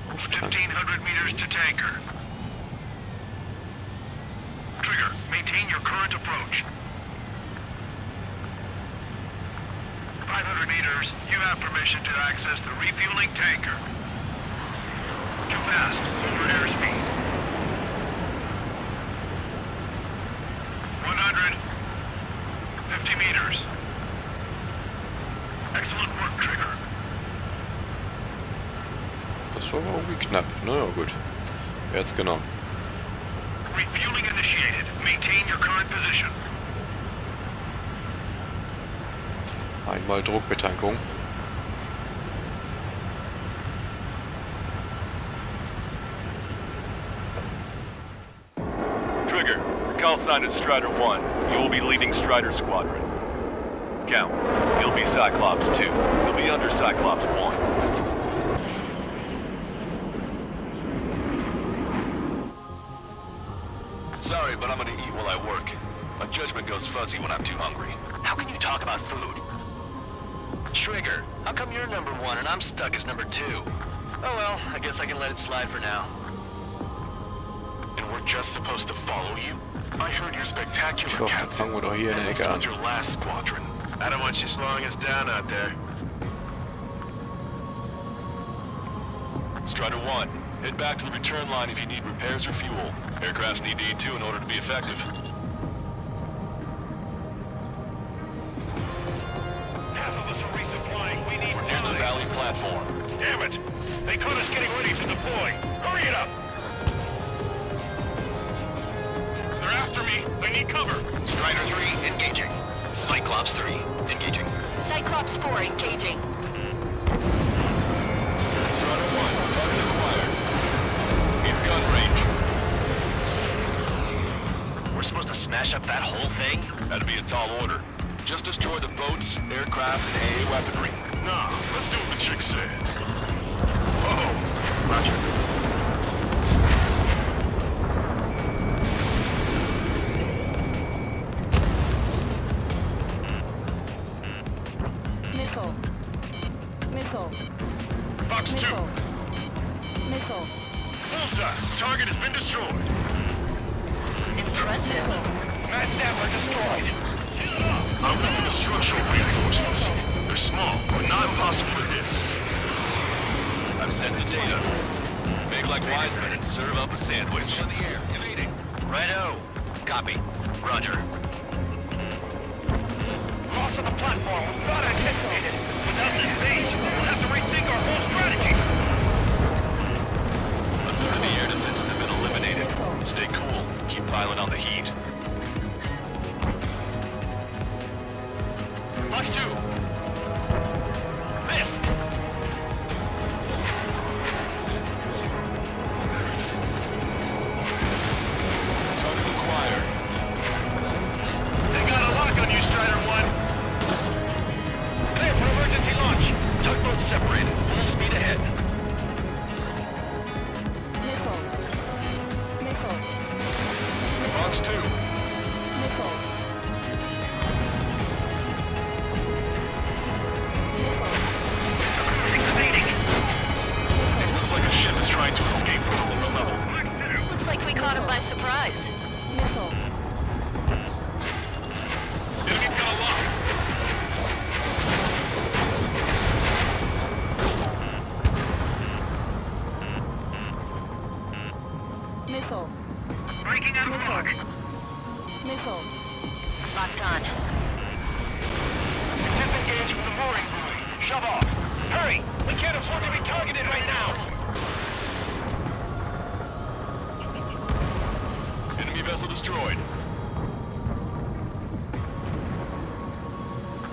Auftanken. 1,500 meters to tanker. Trigger, maintain your current approach. 500 meters, you have permission to access the refueling tanker. Too fast, over airspeed. 100. 50 meters. Excellent work, Trigger. Das war aber irgendwie knapp. Naja, gut. Wer hat's genommen? Refueling initiated. Maintain your current position. Einmal Druckbetankung. Trigger, call sign is Strider 1. You will be leading Strider Squadron. Count, you'll be Cyclops 2. You'll be under Cyclops 1. Sorry, but I'm gonna eat while I work. My judgment goes fuzzy when I'm too hungry. How can you talk about food? Trigger, how come you're number 1 and I'm stuck as number 2? Oh well, I guess I can let it slide for now. And we're just supposed to follow you? I heard you're spectacular, Ich hoffe, dann Captain. fangen wir doch hier in der And Ecke this an. was your last squadron. I don't want you slowing us down out there. Strider 1, head back to the return line if you need repairs or fuel. Aircrafts need D2 in order to be effective. Half of us are resupplying. We need We're near the valley platform. Damn it! They caught us getting ready to deploy. Hurry it up! They're after me. I need cover. Strider 3, engaging. Cyclops 3, engaging. Cyclops 4 engaging. Strider 1, target acquired. In gun range. We're supposed to smash up that whole thing? That'd be a tall order. Just destroy the boats, aircraft, and AA weaponry. Nah, let's do what the chick said. Oh, roger. Missile. Missile. Fox 2, Missile. Missile. bullseye. Target has been destroyed. Impressive. Matt Sapper destroyed. I'm looking for structural reinforcements. They're small, but not impossible to hit. I've sent the data. Make like Wiseman and serve up a sandwich. In the air, evading. Righto. Copy. Roger. Loss of the platform was not anticipated. Without this base, we'll have to rethink our whole strategy. A third of the air defenses have been eliminated. Stay cool. Keep piling on the heat. Fox 2. Missed. Target acquired. They got a lock on you, Strider 1. Clear for emergency launch. Tugboats separated. Full speed ahead. Missile. Missile. Fox 2. Missile. Evading. It looks like a ship is trying to escape from the lower level. Looks like we caught him by surprise. Missile. Enemy's got a lock. Missile. Breaking out of lock. Missile. Locked on. attached with a mooring buoy. Shove off. Hurry! We can't afford to be targeted right now! Enemy vessel destroyed.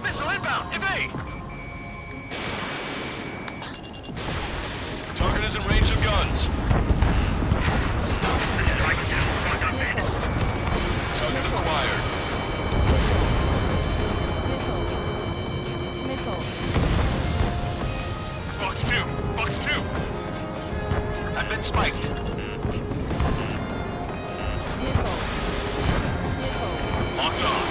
Missile inbound! Evade! Target is in range of guns. Target acquired. Missile. Box 2! Box 2! I've been spiked. Locked on.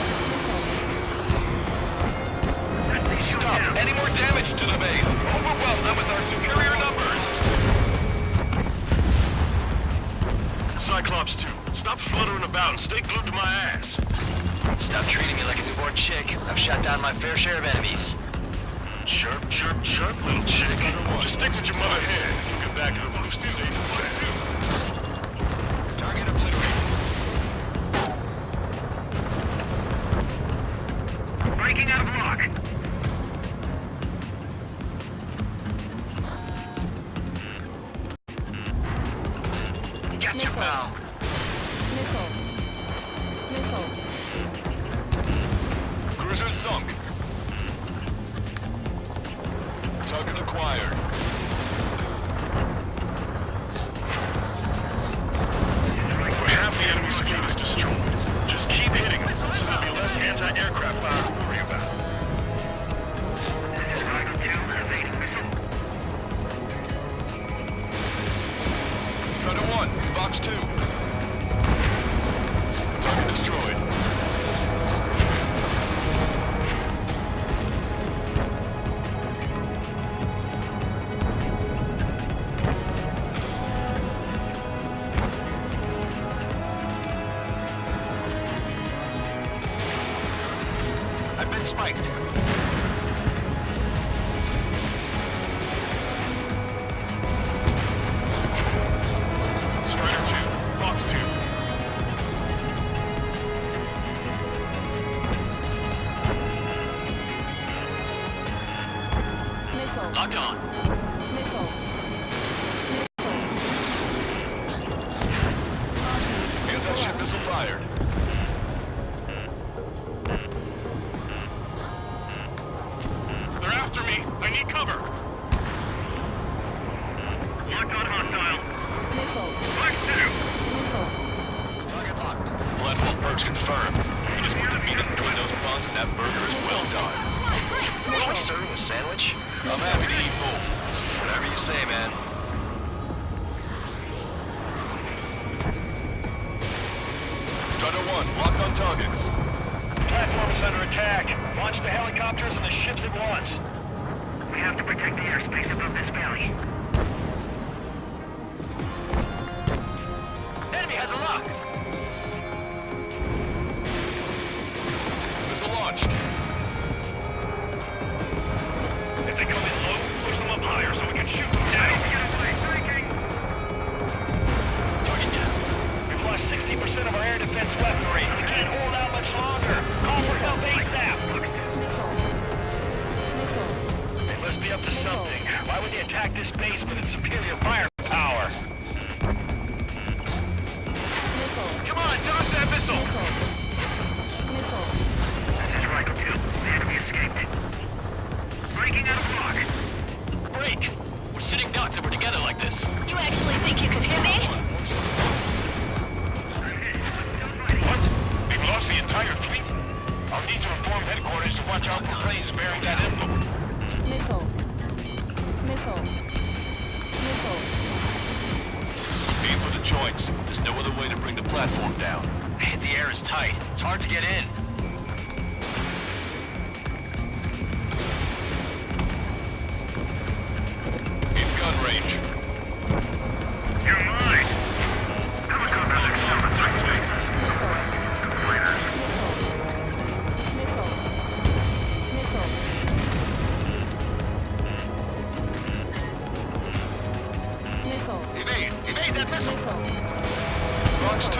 Stop! Any more damage to the base? Overwhelm them with our superior numbers! Cyclops 2, stop fluttering about and stay glued to my ass. Stop treating me like a newborn chick. I've shot down my fair share of enemies. Chirp, chirp, chirp, little chick. Just stick with your mother hen. You'll get back to the roost safe and sound. Target obliterated. Breaking out of lock. Gotcha, pal. Missile. Missile. Cruiser sunk. Target acquired. Over half the enemy's fleet is destroyed. Just keep hitting them, so there'll be less anti-aircraft fire to worry about. Strider 1, Box 2. Target destroyed. I've been spiked. Strider 2, Box 2. Missile. Locked on. Missile. Anti-ship missile fired. They're after me. I need cover. Locked on hostile. Missile. Box 2. Missile. Target locked. Platform perks confirmed. You just put the meat in between those buns and that burger is well done. Will we serve a sandwich? I'm happy to eat both. Whatever you say, man. Strider 1, locked on target. Platform is under attack. Launch the helicopters and the ships at once. We have to protect the airspace above this valley. Enemy has a lock. Missile launched. If they come in low, push them up higher so we can shoot them down. Target down. We've lost 60% of our air defense weaponry. We can't hold out much longer. Call for help ASAP. They must be up to something. Why would they attack this base with its superior firepower? Come on, dodge that missile! Missile. This is Rifle 2. The enemy escaped. Breaking out of lock. Break! We're sitting ducks if we're together like this. You actually think you could hit me? What? We've lost the entire fleet? I'll need to inform headquarters to watch out for planes bearing that emblem. Missile. Missile. Missile. Aim for the joints. There's no other way to bring the platform down. The air is tight. It's hard to get in. In gun range. You're mine. Helicopters are still in tight space. Fighters. Missile. Missile. Missile. Evade! Evade that missile! Fox 2.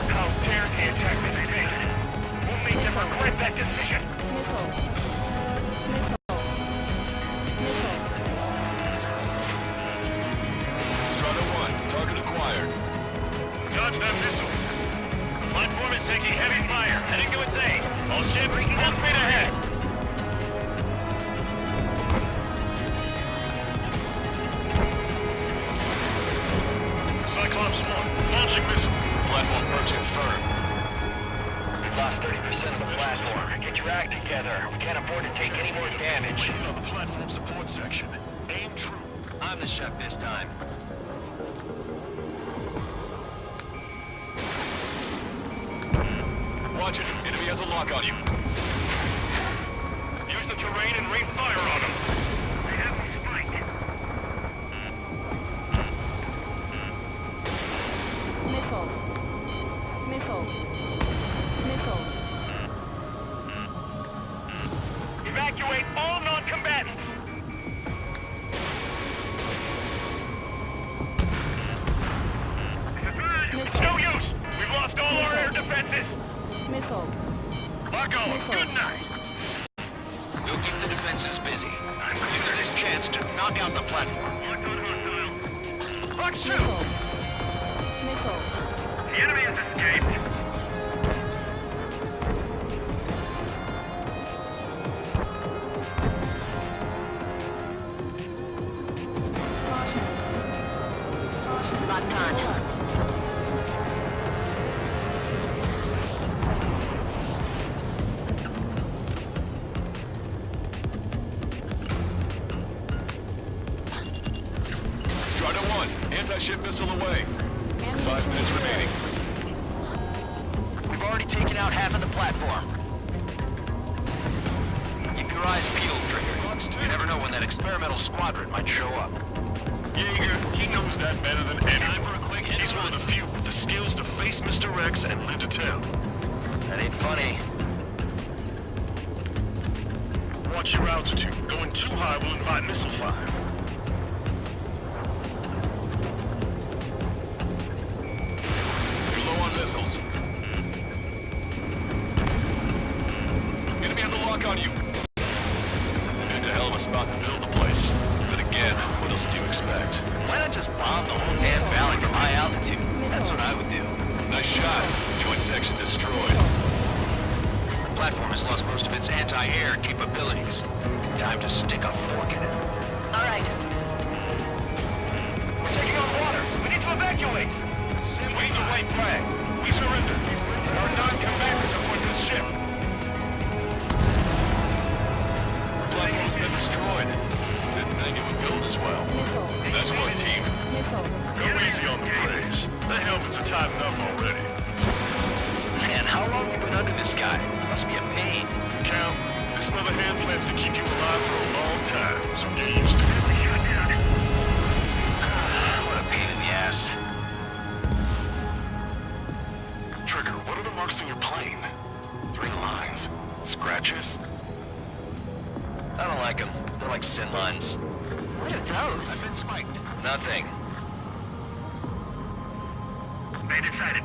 How dare they attack this base? We'll make them regret that decision. Strider 1, target acquired. Dodge that missile. Platform is taking heavy fire. Heading to its aid. All ships, full speed ahead. Cyclops 1, launching missile. Platform perks confirmed. We've lost 30% of the platform. Get your act together. We can't afford to take any more damage. Waiting on the platform support section. Aim true. I'm the chef this time. Watch it. Enemy has a lock on you. Use the terrain and rain fire on them. They have me spiked. Missile. Missile. Missile. Evacuate all non-combatants. It's no use. We've lost all our air defenses. Missile. Lock on. Good night. We'll keep the defenses busy. Use this chance to knock out the platform. Fox 2! Missile. Missile. The enemy has escaped. Caution. Caution. Locked on. Pull up. Strider 1, anti-ship missile away. 5 minutes remaining. We've already taken out half of the platform. Keep your eyes peeled, Trigger. Fox 2. You never know when that experimental squadron might show up. Jaeger, he knows that better than anyone. He's one of the few with the skills to face Mr. X and live to tell. That ain't funny. Watch your altitude. Going too high will invite missile fire. You're low on missiles. Enemy has a lock on you. Picked a hell of a spot to build the place. But again, what else do you expect? Why not just bomb the whole damn valley from high altitude? That's what I would do. Nice shot. Joint section destroyed. The platform has lost most of its anti-air capabilities. Time to stick a fork in it. All right. We're taking on water. We need to evacuate. We need to white flag. We surrender. Our non-combatants are put to the ship. Platform's been destroyed. Didn't think it would build as well. Missile. Nice work, team. Missile. Go easy on the praise. The helmets are tightened up already. Man, how long have you been under this guy? Must be a pain. Count, this mother hand plans to keep you alive for a long time, so get used to it. What a pain in the ass. Trigger, what are the marks on your plane? 3 lines. Scratches? I don't like them. They're like sin lines. What are those? I've been spiked. Nothing. They decided.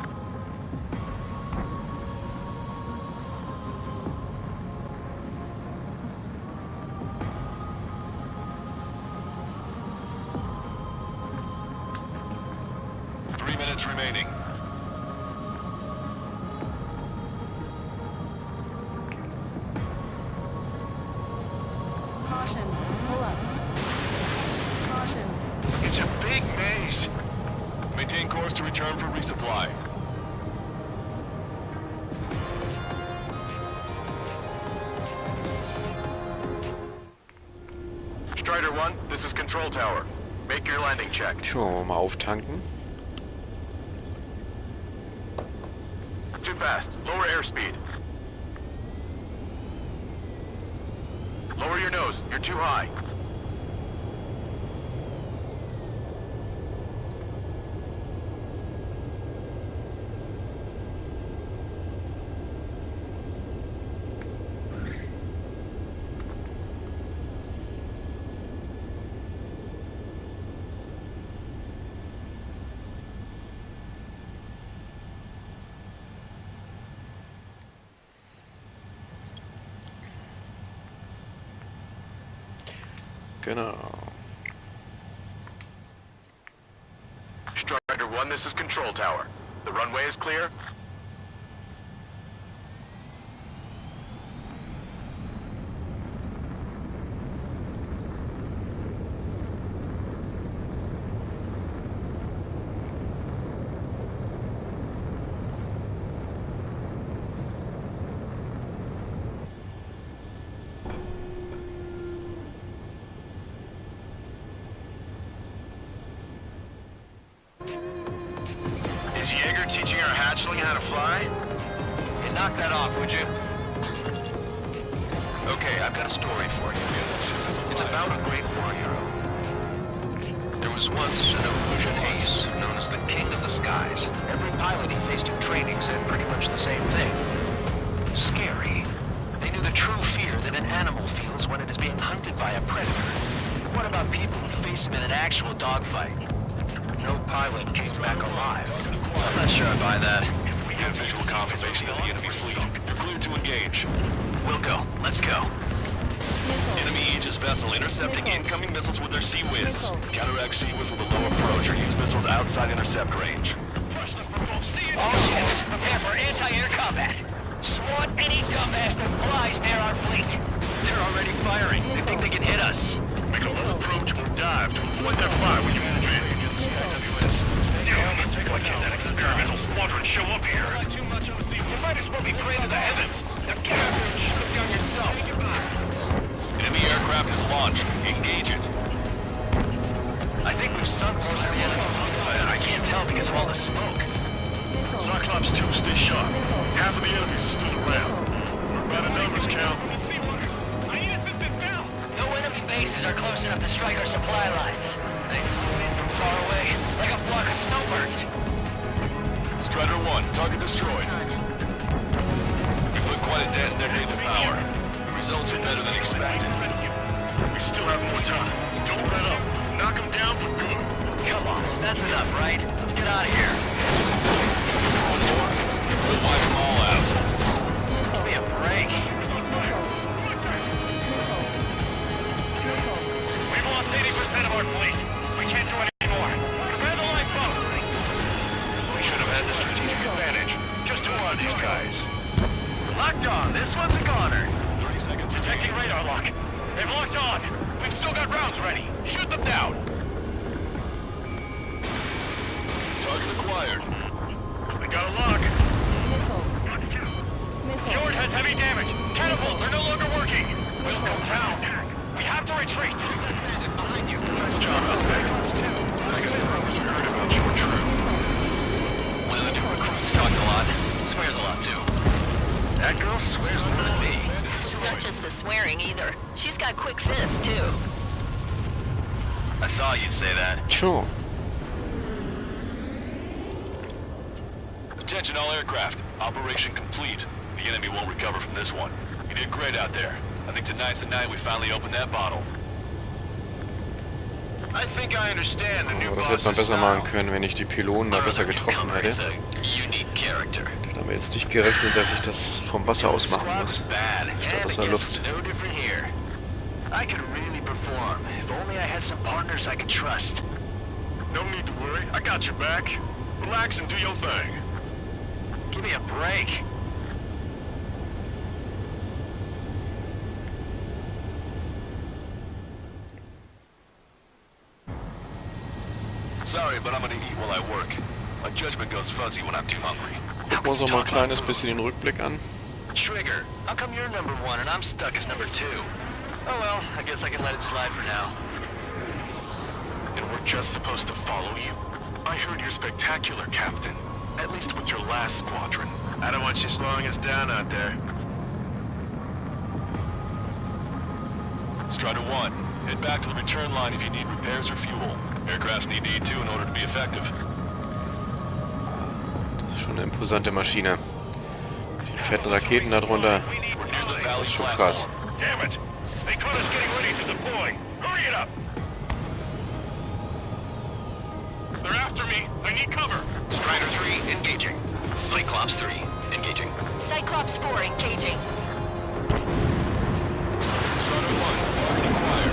Remaining. Caution. Pull up. Caution. It's a big maze. Maintain course to return for resupply. Strider 1, this is Control Tower. Make your landing check. Schauen wir mal auftanken. Too fast. Lower airspeed. Lower your nose. You're too high. Genau. 1, this is Control Tower. The runway is clear? Is Jaeger teaching our hatchling how to fly? Hey, knock that off, would you? Okay, I've got a story for you. It's about a great war hero. There was once an illusion ace known as the King of the Skies. Every pilot he faced in training said pretty much the same thing. Scary. They knew the true fear that an animal feels when it is being hunted by a predator. What about people who face him in an actual dogfight? No pilot came back alive. I'm not sure I buy that. We have visual confirmation of the enemy fleet. You're clear to engage. We'll go. Let's go. Enemy Aegis vessel intercepting incoming missiles with their Sea-Wiz. Counteract Sea-Wiz with a low approach or use missiles outside intercept range. All ships, prepare for anti-air combat. Swat any dumbass that flies near our fleet. They're already firing. They think they can hit us. Make a low approach or dive to avoid their fire when you move in. Why can't that experimental squadron show up here? You might as well be praying to the heavens. Now get out here and shoot down yourself. Enemy aircraft is launched. Engage it. I think we've sunk most of the enemy. But I can't tell because of all the smoke. Cyclops 2, stay sharp. Half of the enemies are still around. We're about a numbers count. No enemy bases are close enough to strike our supply lines. They flew in from far away, like a flock of snowbirds. Strider 1, target destroyed. We put quite a dent in their naval power. The results are better than expected. We still have more time. Don't let up. Knock them down for good. Come on, that's enough, right? Let's get out of here. One more. We'll wipe them all out. Give me a break. We've lost 80% of our fleet. We can't do any more. Prepare the lifeboat. We should have had the strategic advantage. Just who are these guys? Locked on. This one's a goner. 30 seconds. Detecting radar lock. They've locked on. We've still got rounds ready. Shoot them down. Target acquired. They got a lock. Fjord has heavy damage. Catapults are no longer working. We'll go down. We have to retreat. Nice job out there. I guess the rumors we heard about you were true. One of the new recruits talks a lot. Swears a lot, too. That girl swears more than me. Not just the swearing either. She's got quick fists, too. I thought you'd say that. Sure. Attention all aircraft. Operation complete. The enemy won't recover from this one. You did great out there. I think tonight's the night we finally open that bottle. I think I understand the new Das hätte man boss's besser machen style. können, wenn ich die Pylonen da besser getroffen hätte. Is a unique character. Ich habe jetzt nicht gerechnet, dass ich das vom Wasser aus machen muss. Statt aus der Luft. No different here. I could really perform if only I had some partners I could trust. No need to worry. I got your back. Relax and do your thing. Give me a break. Sorry, but I'm gonna eat while I work. My judgment goes fuzzy when I'm too hungry. Gucken wir uns noch mal ein kleines bisschen den Rückblick an. Trigger, how come you're number 1 and I'm stuck as number 2? Oh well, I guess I can let it slide for now. And we're just supposed to follow you? I heard you're spectacular, Captain. At least with your last squadron. I don't want you slowing us down out there. Strider 1, head back to the return line if you need repairs or fuel. Aircrafts need to eat too in order to be effective. Das ist schon eine imposante Maschine. Die fetten Raketen da drunter. Das ist schon krass. Damn it! They caught us getting ready to deploy. Hurry it up! They're after me. I need cover. Strider 3, engaging. Cyclops 3, engaging. Cyclops 4 engaging. Strider 1, target acquired.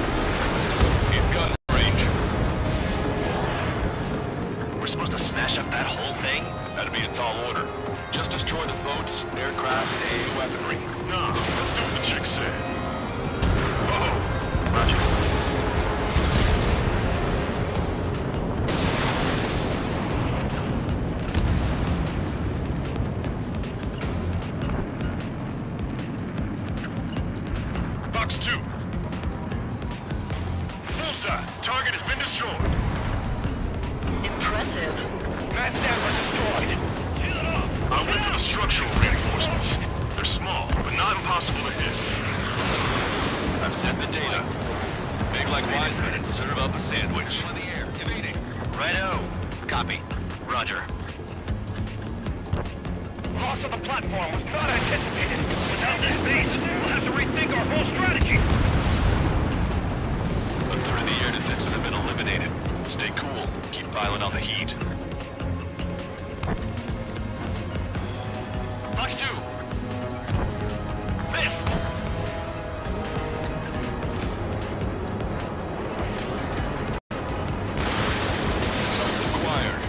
In gun range. We're supposed to smash up that whole thing? That'd be a tall order. Just destroy the boats, aircraft, and AA weaponry. Nah, let's do what the chick said. Roger. Box 2. Bullseye. Target has been destroyed. Impressive. Matt Sandler destroyed. I went for the structural reinforcements. They're small, but not impossible to hit. I've sent the data. Make like wise men and serve up a sandwich. On the air. Evading. Righto. Copy. Roger. Loss of the platform was not anticipated. Without this base, we'll have to rethink our whole strategy. A third of the air defenses have been eliminated. Stay cool. Keep piling on the heat. Box 2. Missed. Acquired.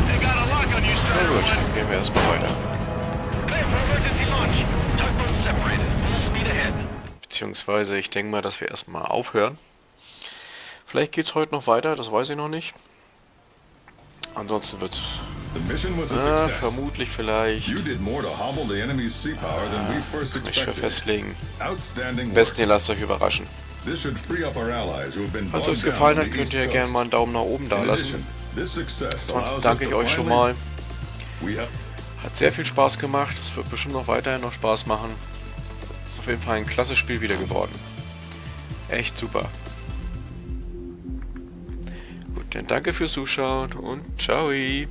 They got a lock on you, Na Strider gut, 1. gehen wir erstmal weiter. Clear for emergency launch. Tugboats separated. Full speed ahead. Beziehungsweise, ich denke mal, dass wir erstmal aufhören. Vielleicht geht es heute noch weiter, das weiß ich noch nicht. Ansonsten wird The mission was a success. vermutlich vielleicht You did more to hobble the enemy's sea power than we first nicht schwer expected. festlegen. Outstanding Am work. besten ihr lasst euch überraschen. This should free up our allies who have been Falls bogged euch down gefallen on hat, the könnt East ihr ja gerne Coast. mal einen Daumen nach oben da In lassen. addition, this success allows Ansonsten us danke to ich euch schon finally- mal. We have Hat sehr viel Spaß gemacht. Es wird bestimmt noch weiterhin noch Spaß machen. Ist auf jeden Fall ein klasse Spiel wieder geworden. Echt super. Gut, dann danke fürs Zuschauen und ciao.